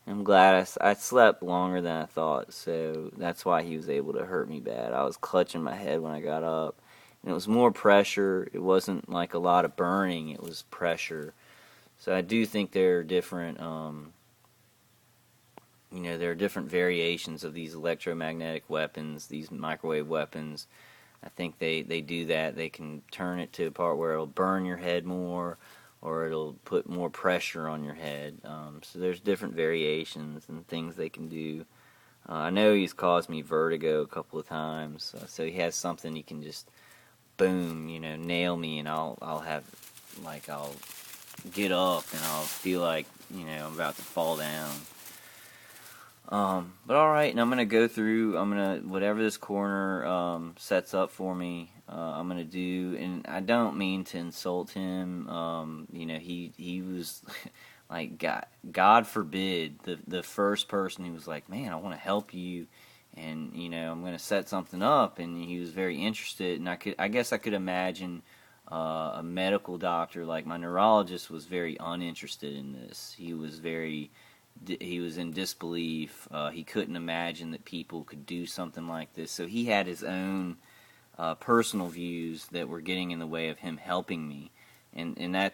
I'm glad I slept longer than I thought, so that's why he was able to hurt me bad. I was clutching my head when I got up, and it was more pressure. It wasn't like a lot of burning, it was pressure. So I do think there are different, there are different variations of these electromagnetic weapons, these microwave weapons. I think they do that. They can turn it to a part where it'll burn your head more, or it'll put more pressure on your head. So there's different variations and things they can do. I know he's caused me vertigo a couple of times, so he has something he can just, boom, nail me, and I'll get up and I'll feel like, I'm about to fall down. But alright, and I'm going to go through, whatever this coroner sets up for me, I'm going to do, and I don't mean to insult him. He was, like, God forbid, the first person who was like, man, I want to help you, and, I'm going to set something up, and he was very interested, and I guess I could imagine a medical doctor, like my neurologist, was very uninterested in this. He was in disbelief. He couldn't imagine that people could do something like this. So he had his own personal views that were getting in the way of him helping me. And I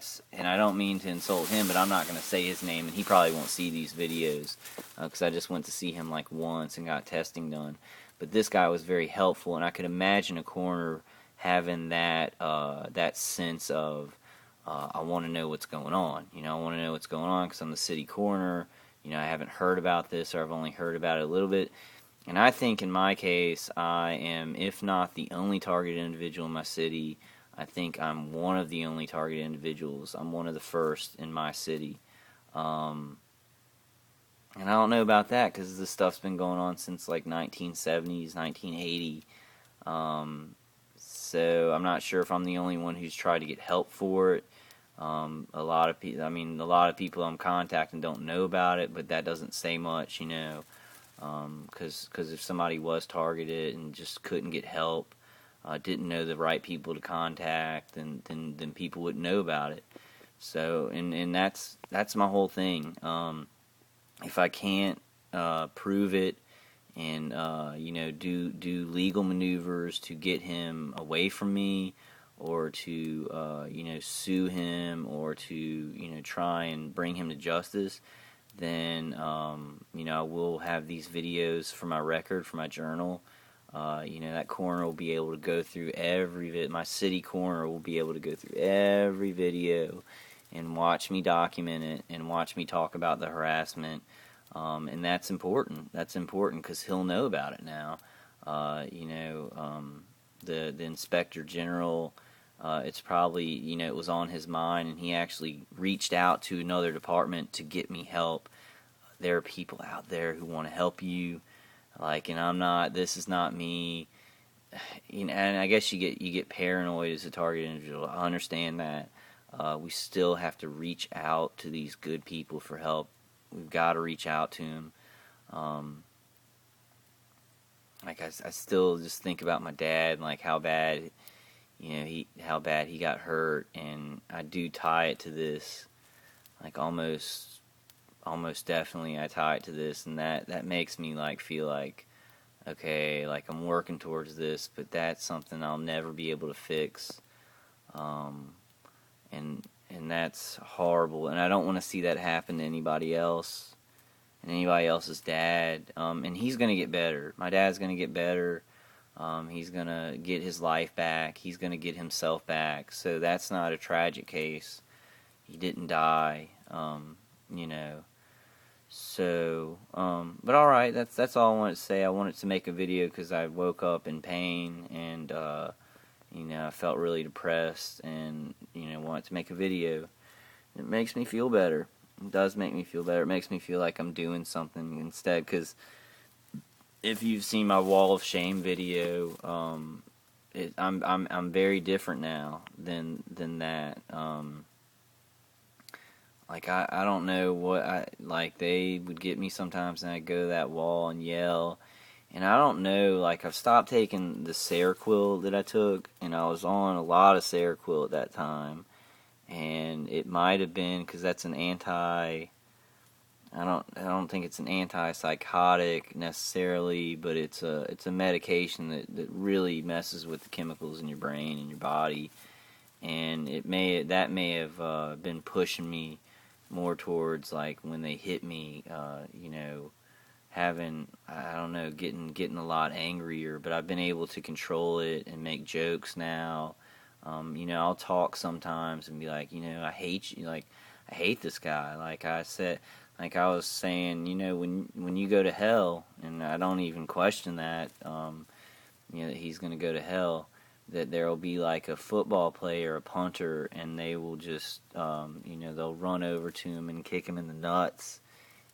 don't mean to insult him, but I'm not going to say his name, and he probably won't see these videos because I just went to see him like once and got testing done. But this guy was very helpful, and I could imagine a coroner having that sense of, I want to know what's going on. I want to know what's going on because I'm the city coroner. I haven't heard about this, or I've only heard about it a little bit. And I think in my case, I am, if not the only targeted individual in my city, I think I'm one of the only targeted individuals. I'm one of the first in my city. And I don't know about that because this stuff's been going on since like 1970s, 1980. So I'm not sure if I'm the only one who's tried to get help for it. A lot of people I'm contacting don't know about it, but that doesn't say much, because if somebody was targeted and just couldn't get help, didn't know the right people to contact, then people wouldn't know about it. So, and that's my whole thing. If I can't prove it and do legal maneuvers to get him away from me, or to sue him, or to try and bring him to justice, then I will have these videos for my record, for my journal, That coroner will be able to go through my city coroner will be able to go through every video and watch me document it and watch me talk about the harassment. And that's important. That's important because he'll know about it now. The Inspector General, it's probably, it was on his mind, and he actually reached out to another department to get me help. There are people out there who want to help you, and this is not me. And I guess you get paranoid as a target individual. I understand that. We still have to reach out to these good people for help. We've got to reach out to them. I still just think about my dad, and how bad, how bad he got hurt, and I do tie it to this, almost definitely I tie it to this, and that makes me feel like, okay, I'm working towards this, but that's something I'll never be able to fix, and that's horrible, and I don't want to see that happen to anybody else, and anybody else's dad, and he's going to get better. My dad's going to get better. He's going to get his life back. He's going to get himself back. So that's not a tragic case. He didn't die, So, but alright, that's all I wanted to say. I wanted to make a video because I woke up in pain, and, I felt really depressed, and, wanted to make a video. It makes me feel better. It does make me feel better. It makes me feel like I'm doing something instead, because if you've seen my Wall of Shame video, I'm very different now than that. I don't know what they would get me sometimes, and I'd go to that wall and yell, and I don't know, I've stopped taking the Seroquel that I took, and I was on a lot of Seroquel at that time, and it might have been because that's an I don't think it's an antipsychotic necessarily, but it's a medication that really messes with the chemicals in your brain and your body, and that may have been pushing me more towards when they hit me, getting a lot angrier. But I've been able to control it and make jokes now. I'll talk sometimes and be like, I hate you, I hate this guy. I was saying, when you go to hell, and I don't even question that, that he's going to go to hell, that there will be a football player, a punter, and they will just, they'll run over to him and kick him in the nuts,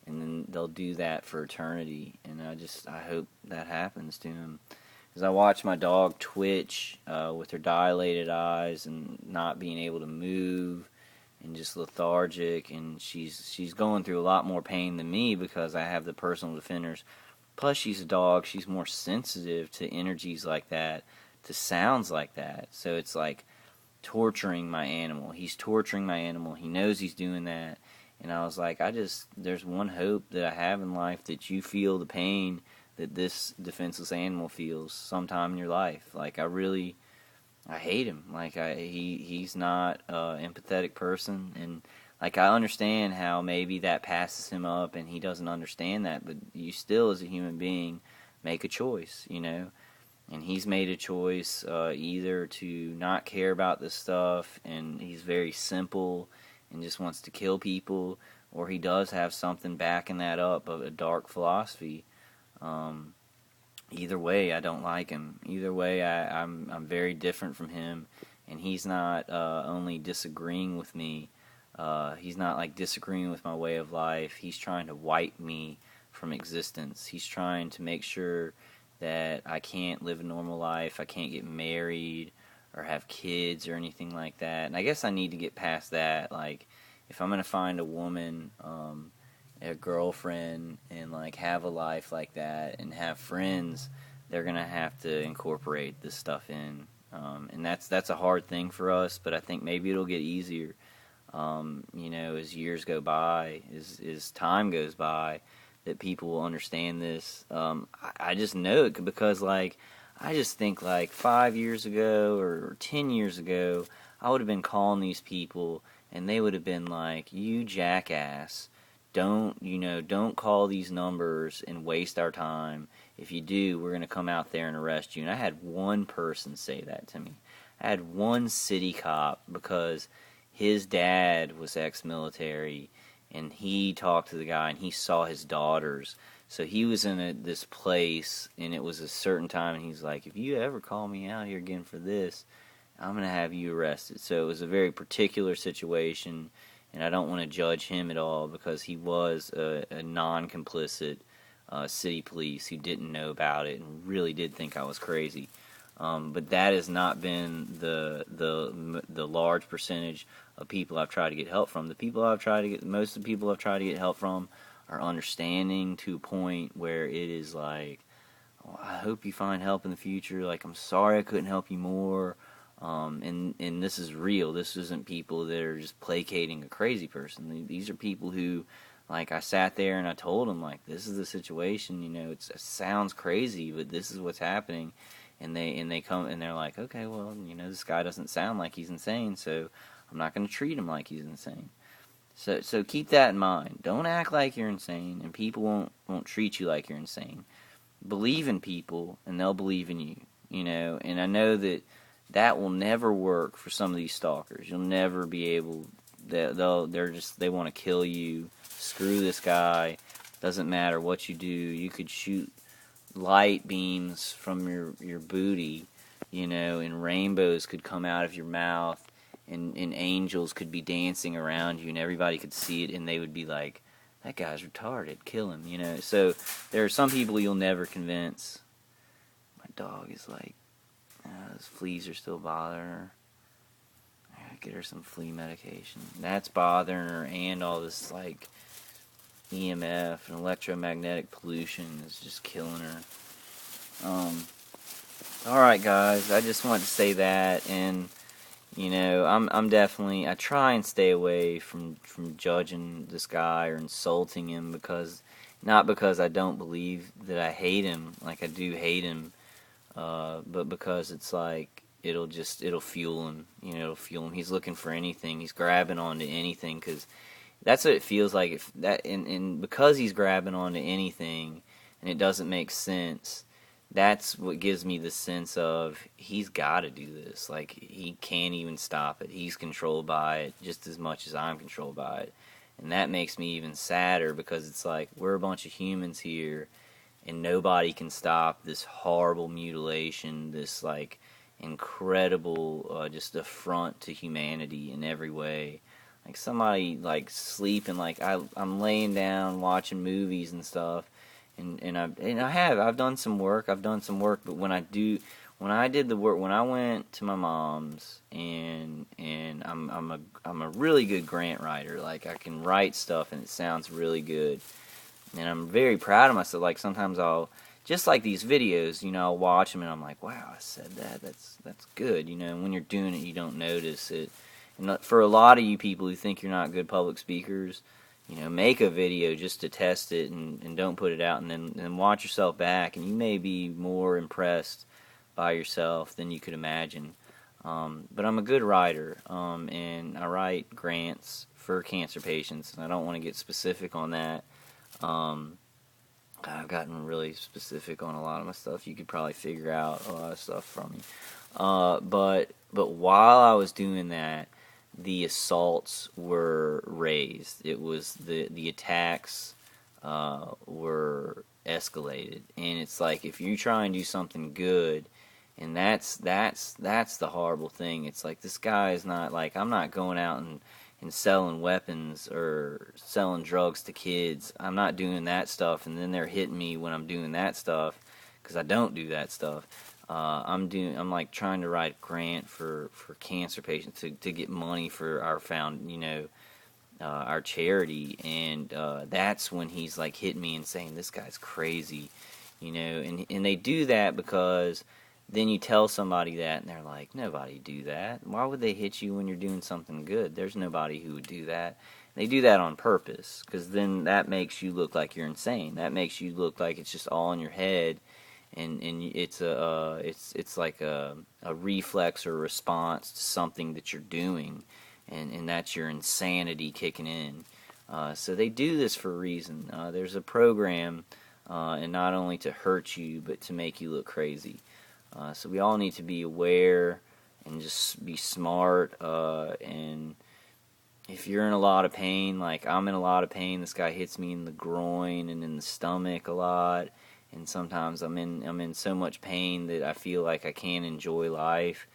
and then they'll do that for eternity, and I hope that happens to him. Because I watch my dog twitch with her dilated eyes and not being able to move, and just lethargic, and she's going through a lot more pain than me because I have the personal defenders. Plus, she's a dog. She's more sensitive to energies like that, to sounds like that. So it's torturing my animal. He's torturing my animal. He knows he's doing that. And I was there's one hope that I have in life, that you feel the pain that this defenseless animal feels sometime in your life. I hate him. He's not an empathetic person, and I understand how maybe that passes him up and he doesn't understand that, but you still, as a human being, make a choice, and he's made a choice either to not care about this stuff, and he's very simple and just wants to kill people, or he does have something backing that up, of a dark philosophy. Either way, I don't like him. Either way, I'm very different from him, and he's not only disagreeing with me. He's not disagreeing with my way of life. He's trying to wipe me from existence. He's trying to make sure that I can't live a normal life. I can't get married or have kids or anything like that. And I guess I need to get past that. If I'm gonna find a woman, a girlfriend, and have a life like that and have friends, they're gonna have to incorporate this stuff in, and that's a hard thing for us, but I think maybe it'll get easier, as years go by, as time goes by, that people will understand this. I just know it because I just think 5 years ago or 10 years ago, I would have been calling these people and they would have been like, you jackass, don't call these numbers and waste our time. If you do, we're going to come out there and arrest you. And I had one person say that to me. I had one city cop, because his dad was ex-military, and he talked to the guy, and he saw his daughters. So he was in this place, and it was a certain time, and he's like, if you ever call me out here again for this, I'm going to have you arrested. So it was a very particular situation, and I don't want to judge him at all, because he was a non-complicit city police who didn't know about it and really did think I was crazy. But that has not been the large percentage of people I've tried to get help from. Most of the people I've tried to get help from are understanding to a point where it is like, oh, I hope you find help in the future. Like, I'm sorry I couldn't help you more. And this is real. This isn't people that are just placating a crazy person. These are people who, like, I sat there and I told them, like, this is the situation. You know, it sounds crazy, but this is what's happening. And they come and they're like, okay, well, you know, this guy doesn't sound like he's insane, so I'm not going to treat him like he's insane. So keep that in mind. Don't act like you're insane, and people won't treat you like you're insane. Believe in people, and they'll believe in you. You know, and I know that will never work for some of these stalkers. You'll never be able. They want to kill you. Screw this guy. Doesn't matter what you do. You could shoot light beams from your booty, you know, and rainbows could come out of your mouth, and angels could be dancing around you, and everybody could see it, and they would be like, that guy's retarded, kill him, you know. So there are some people you'll never convince. My dog is like, those fleas are still bothering her. I gotta get her some flea medication. That's bothering her, and all this, like, EMF and electromagnetic pollution is just killing her. Alright guys, I just wanted to say that, and you know, I'm definitely, I try and stay away from judging this guy or insulting him, not because I don't believe that I hate him, like I do hate him, but because it's like, it'll fuel him, you know, it'll fuel him. He's looking for anything, he's grabbing onto anything, because that's what it feels like. And because he's grabbing onto anything and it doesn't make sense, that's what gives me the sense of he's got to do this. Like, he can't even stop it. He's controlled by it just as much as I'm controlled by it. And that makes me even sadder, because it's like, we're a bunch of humans here and nobody can stop this horrible mutilation, this like incredible just affront to humanity in every way. Like, somebody like sleeping, like I'm laying down watching movies and stuff, and I've done some work, but when I did the work, when I went to my mom's, and I'm a really good grant writer. Like, I can write stuff and it sounds really good, and I'm very proud of myself. Like, sometimes I'll, just like these videos, you know, I'll watch them and I'm like, wow, I said that, that's good, you know. And when you're doing it, you don't notice it. And for a lot of you people who think you're not good public speakers, you know, make a video just to test it, and don't put it out, and then watch yourself back, and you may be more impressed by yourself than you could imagine. But I'm a good writer, and I write grants for cancer patients, and I don't want to get specific on that. I've gotten really specific on a lot of my stuff. You could probably figure out a lot of stuff from me. But while I was doing that, the assaults were raised. It was the attacks were escalated, and it's like, if you try and do something good, and that's the horrible thing. It's like, this guy is not, like, I'm not going out and selling weapons or selling drugs to kids. I'm not doing that stuff, and then they're hitting me when I'm doing that stuff, because I don't do that stuff. I'm like trying to write a grant for cancer patients to get money for our charity, and that's when he's like hitting me and saying, this guy's crazy, you know. And they do that because then you tell somebody that and they're like, nobody do that. Why would they hit you when you're doing something good? There's nobody who would do that. They do that on purpose, because then that makes you look like you're insane. That makes you look like it's just all in your head. And it's like a reflex or a response to something that you're doing, and that's your insanity kicking in. So they do this for a reason. There's a program and not only to hurt you, but to make you look crazy. So we all need to be aware and just be smart. And if you're in a lot of pain, like I'm in a lot of pain, this guy hits me in the groin and in the stomach a lot. And sometimes I'm in so much pain that I feel like I can't enjoy life.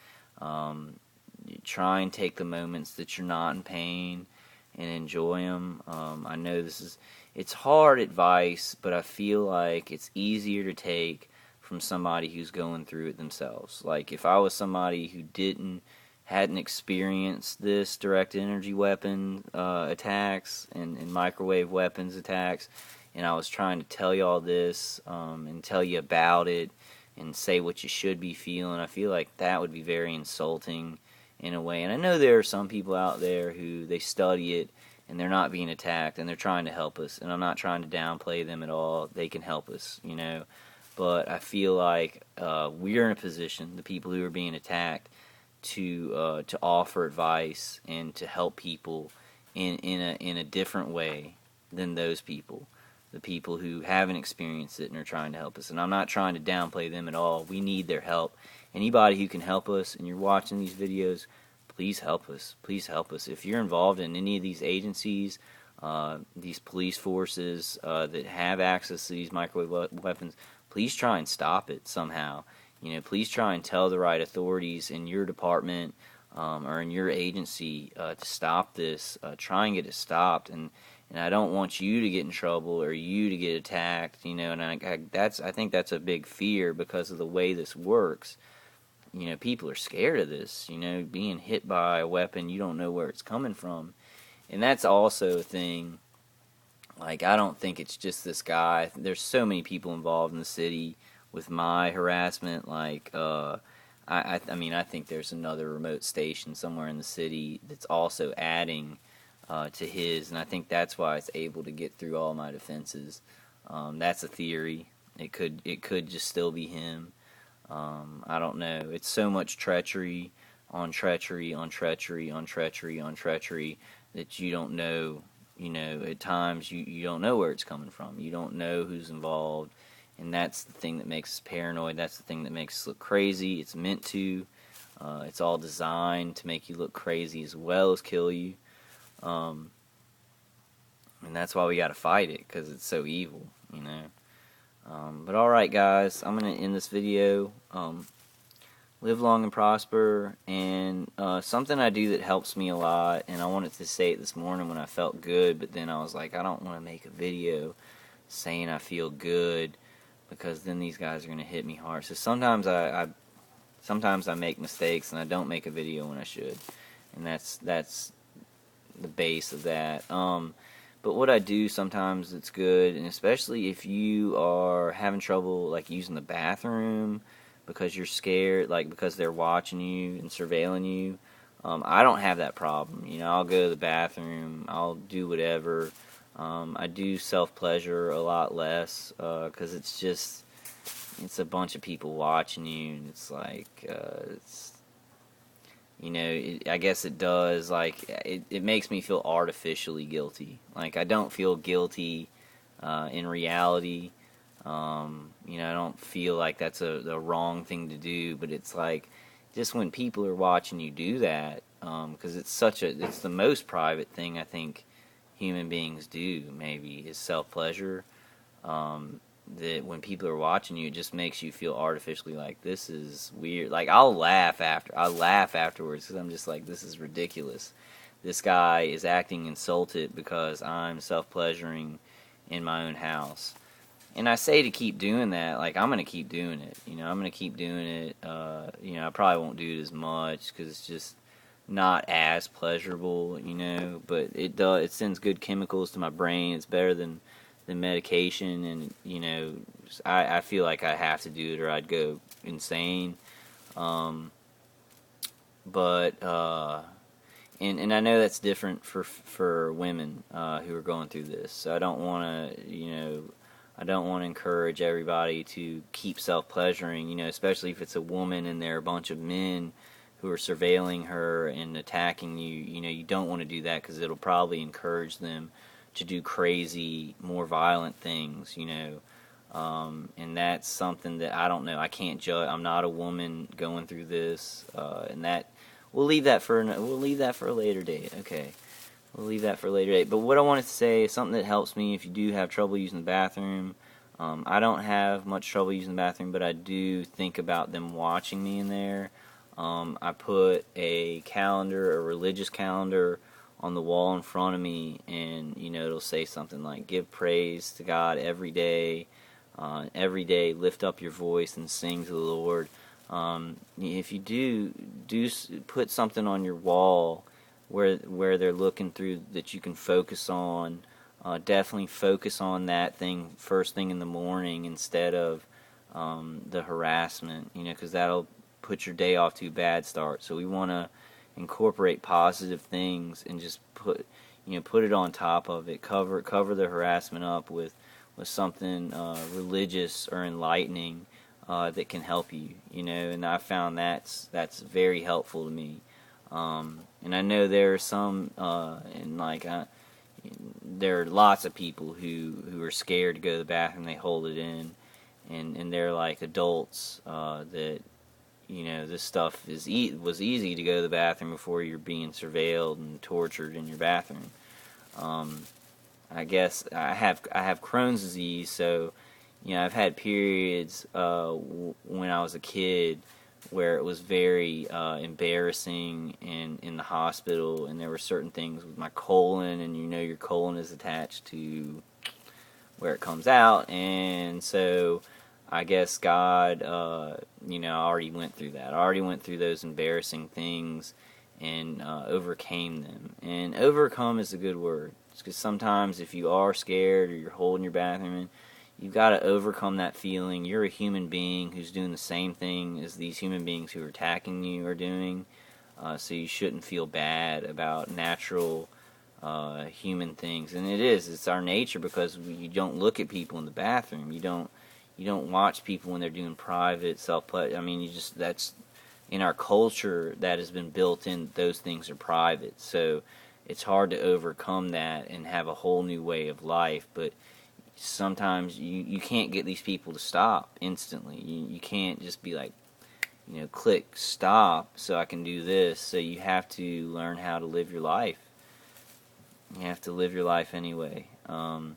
Try and take the moments that you're not in pain and enjoy them. I know it's hard advice, but I feel like it's easier to take from somebody who's going through it themselves. Like if I was somebody who hadn't experienced this direct energy weapon attacks and microwave weapons attacks, and I was trying to tell you all this and tell you about it and say what you should be feeling, I feel like that would be very insulting in a way. And I know there are some people out there who they study it and they're not being attacked and they're trying to help us, and I'm not trying to downplay them at all. They can help us, you know. But I feel like we're in a position, the people who are being attacked, to offer advice and to help people in a different way than those people, the people who haven't experienced it and are trying to help us. And I'm not trying to downplay them at all. We need their help. Anybody who can help us, and you're watching these videos, please help us. Please help us. If you're involved in any of these agencies, these police forces that have access to these microwave weapons, please try and stop it somehow. You know, please try and tell the right authorities in your department or in your agency to stop this. Try and get it stopped. And I don't want you to get in trouble or you to get attacked. You know, and I think that's a big fear because of the way this works. You know, people are scared of this. You know, being hit by a weapon, you don't know where it's coming from, and that's also a thing. Like, I don't think it's just this guy. There's so many people involved in the city with my harassment. Like, I mean, I think there's another remote station somewhere in the city that's also adding to his, and I think that's why it's able to get through all my defenses. That's a theory. It could just still be him. I don't know. It's so much treachery on treachery on treachery on treachery on treachery that you don't know. You know, at times you don't know where it's coming from. You don't know who's involved, and that's the thing that makes us paranoid. That's the thing that makes us look crazy. It's meant to. It's all designed to make you look crazy as well as kill you. And that's why we got to fight it, because it's so evil, you know. But alright guys, I'm going to end this video. Live long and prosper, and something I do that helps me a lot, and I wanted to say it this morning when I felt good, but then I was like, I don't want to make a video saying I feel good, because then these guys are going to hit me hard. So sometimes I make mistakes and I don't make a video when I should, and that's the base of that. But what I do sometimes it's good, and especially if you are having trouble like using the bathroom because you're scared, like because they're watching you and surveilling you. I don't have that problem. You know, I'll go to the bathroom, I'll do whatever. I do self-pleasure a lot less because it's a bunch of people watching you, and it's like, you know, I guess it does, like, it makes me feel artificially guilty. Like, I don't feel guilty in reality. You know, I don't feel like that's the wrong thing to do, but it's like, just when people are watching you do that, because it's the most private thing I think human beings do, maybe, is self-pleasure. That when people are watching you, it just makes you feel artificially like, this is weird. Like, I'll laugh afterwards, because I'm just like, this is ridiculous. This guy is acting insulted because I'm self-pleasuring in my own house. And I say to keep doing that, like, I'm going to keep doing it. You know, I'm going to keep doing it. You know, I probably won't do it as much because it's just not as pleasurable, you know. But it sends good chemicals to my brain. It's better than medication. And, you know, I feel like I have to do it or I'd go insane. And I know that's different for women who are going through this. So I don't want to, you know, I don't want to encourage everybody to keep self-pleasuring, you know, especially if it's a woman and there are a bunch of men who are surveilling her and attacking you. You know, you don't want to do that because it'll probably encourage them to do crazy, more violent things, you know. And that's something that I don't know. I can't judge. I'm not a woman going through this, and that we'll leave that for a later date. Okay, we'll leave that for a later date. But what I wanted to say is something that helps me if you do have trouble using the bathroom. I don't have much trouble using the bathroom, but I do think about them watching me in there. I put a calendar, a religious calendar, on the wall in front of me, and it'll say something like, "Give praise to God every day. Every day, lift up your voice and sing to the Lord." If you do put something on your wall where they're looking through that you can focus on. Definitely focus on that thing first thing in the morning instead of the harassment, because that'll put your day off to a bad start. So we want to incorporate positive things and just put it on top of it. Cover the harassment up with something religious or enlightening that can help you, and I found that's very helpful to me. And I know there are some, there are lots of people who are scared to go to the bathroom. They hold it in, and they're like adults that this stuff was easy to go to the bathroom before you're being surveilled and tortured in your bathroom. I guess I have Crohn's disease, so I've had periods when I was a kid where it was very embarrassing in the hospital, and there were certain things with my colon, and your colon is attached to where it comes out, and so I guess God, I already went through that. I already went through those embarrassing things and overcame them. And overcome is a good word, because sometimes if you are scared or you're holding your bathroom in, you've got to overcome that feeling. You're a human being who's doing the same thing as these human beings who are attacking you are doing. So you shouldn't feel bad about natural human things. And it's our nature, because you don't look at people in the bathroom. You don't watch people when they're doing private self-pleasure. I mean, that's in our culture that has been built in. Those things are private. So it's hard to overcome that and have a whole new way of life. But sometimes you can't get these people to stop instantly. You can't just be like, click stop so I can do this. So you have to learn how to live your life. You have to live your life anyway. And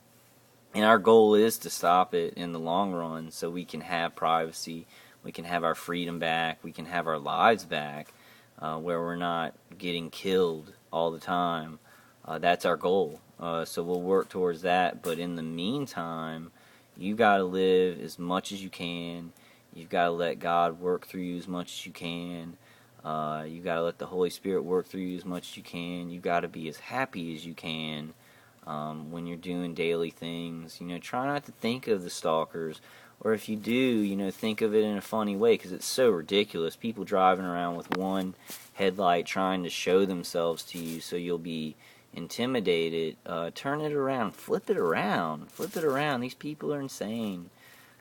our goal is to stop it in the long run so we can have privacy, we can have our freedom back, we can have our lives back, where we're not getting killed all the time. That's our goal. So we'll work towards that, but in the meantime, you got to live as much as you can. You've got to let God work through you as much as you can. You got to let the Holy Spirit work through you as much as you can. You got to be as happy as you can when you're doing daily things. Try not to think of the stalkers, or if you do, think of it in a funny way, because it's so ridiculous. People driving around with one headlight trying to show themselves to you so you'll be intimidated. Turn it around, flip it around. These people are insane.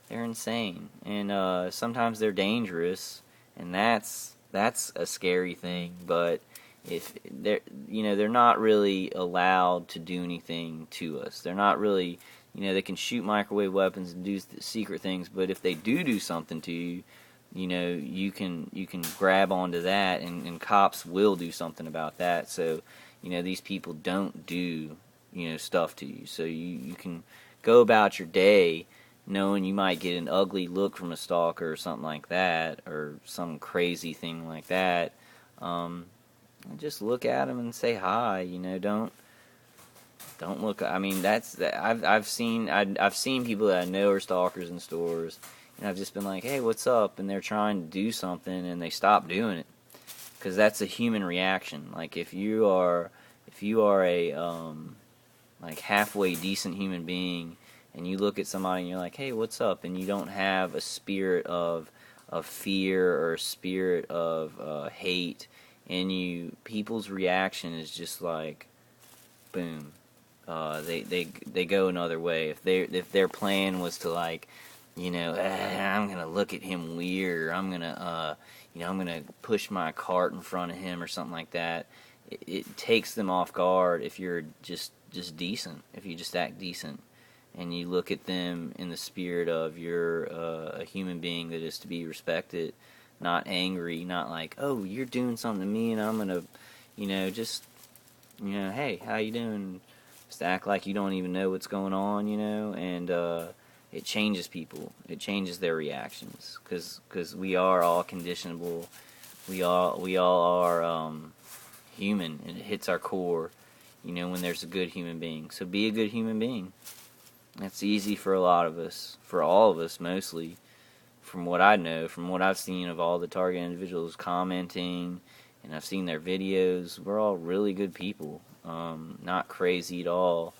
They're insane, and sometimes they're dangerous, and that's a scary thing. But if they're not really allowed to do anything to us. They're not really, they can shoot microwave weapons and do secret things, but if they do something to you, you can grab onto that, and cops will do something about that. So these people don't do stuff to you, so you can go about your day knowing you might get an ugly look from a stalker or something like that, or some crazy thing like that. Just look at them and say hi. Don't look. I mean, I've seen people that I know are stalkers in stores, and I've just been like, hey, what's up? And they're trying to do something, and they stop doing it, because that's a human reaction. Like if you are a like halfway decent human being, and you look at somebody and you're like, hey, what's up? And you don't have a spirit of fear or a spirit of hate in you, people's reaction is just like, boom. They go another way. If their plan was to like, I'm gonna look at him weird, or I'm gonna push my cart in front of him or something like that. It takes them off guard if you're just decent, if you just act decent. and you look at them in the spirit of you're a human being that is to be respected, not angry, not like, oh, you're doing something to me and I'm gonna, just, hey, how you doing? Just act like you don't even know what's going on, and it changes people. It changes their reactions, because we are all conditionable. We all are human, and it hits our core, when there's a good human being. So be a good human being. That's easy for a lot of us, for all of us mostly, from what I know, from what I've seen of all the target individuals commenting, and I've seen their videos. We're all really good people, not crazy at all.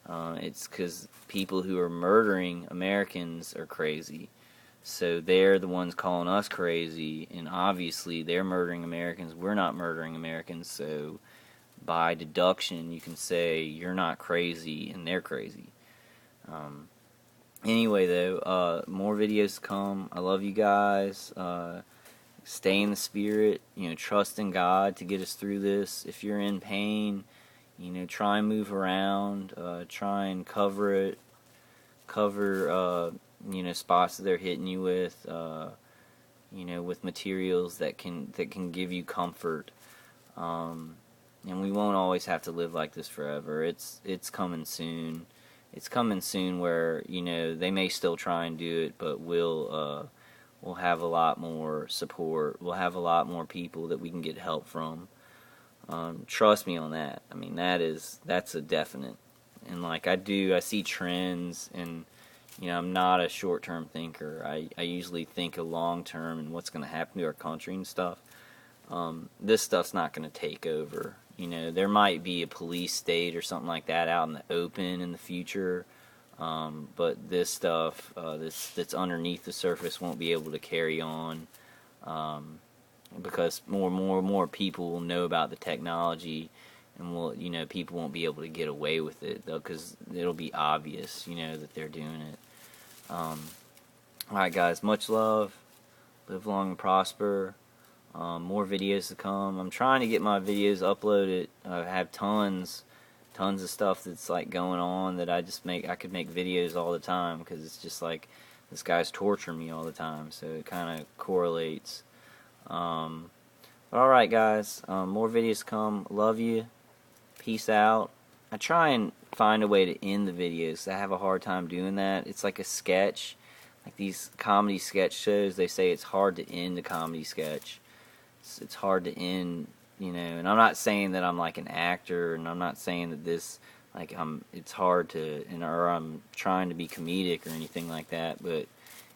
It's because people who are murdering Americans are crazy. So they're the ones calling us crazy, and obviously they're murdering Americans. We're not murdering Americans, so by deduction you can say you're not crazy and they're crazy. Anyway, though, more videos to come. I love you guys. Stay in the spirit. Trust in God to get us through this. If you're in pain, try and move around. Try and cover it. Cover, spots that they're hitting you with. With materials that can give you comfort. And we won't always have to live like this forever. It's coming soon. It's coming soon where, they may still try and do it, but we'll have a lot more support. We'll have a lot more people that we can get help from. Trust me on that. I mean, that's a definite. And like I see trends, and I'm not a short-term thinker. I usually think of long-term and what's going to happen to our country and stuff. This stuff's not going to take over. There might be a police state or something like that out in the open in the future, but this stuff that's underneath the surface won't be able to carry on, because more people will know about the technology, and people won't be able to get away with it, though, because it'll be obvious, that they're doing it. Alright guys, much love, live long and prosper. More videos to come. I'm trying to get my videos uploaded. I have tons of stuff that's like going on that I could make videos all the time, because it's just like this guy's torturing me all the time, so it kind of correlates. But alright guys, more videos to come. Love you. Peace out. I try and find a way to end the videos. I have a hard time doing that. It's like a sketch. Like these comedy sketch shows, they say it's hard to end a comedy sketch. It's hard to end, and I'm not saying that I'm like an actor, and I'm not saying that this, like, it's hard to, or I'm trying to be comedic or anything like that, but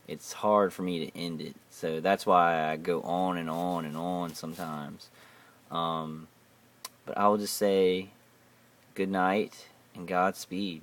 it's hard for me to end it. So that's why I go on and on and on sometimes. But I will just say good night and Godspeed.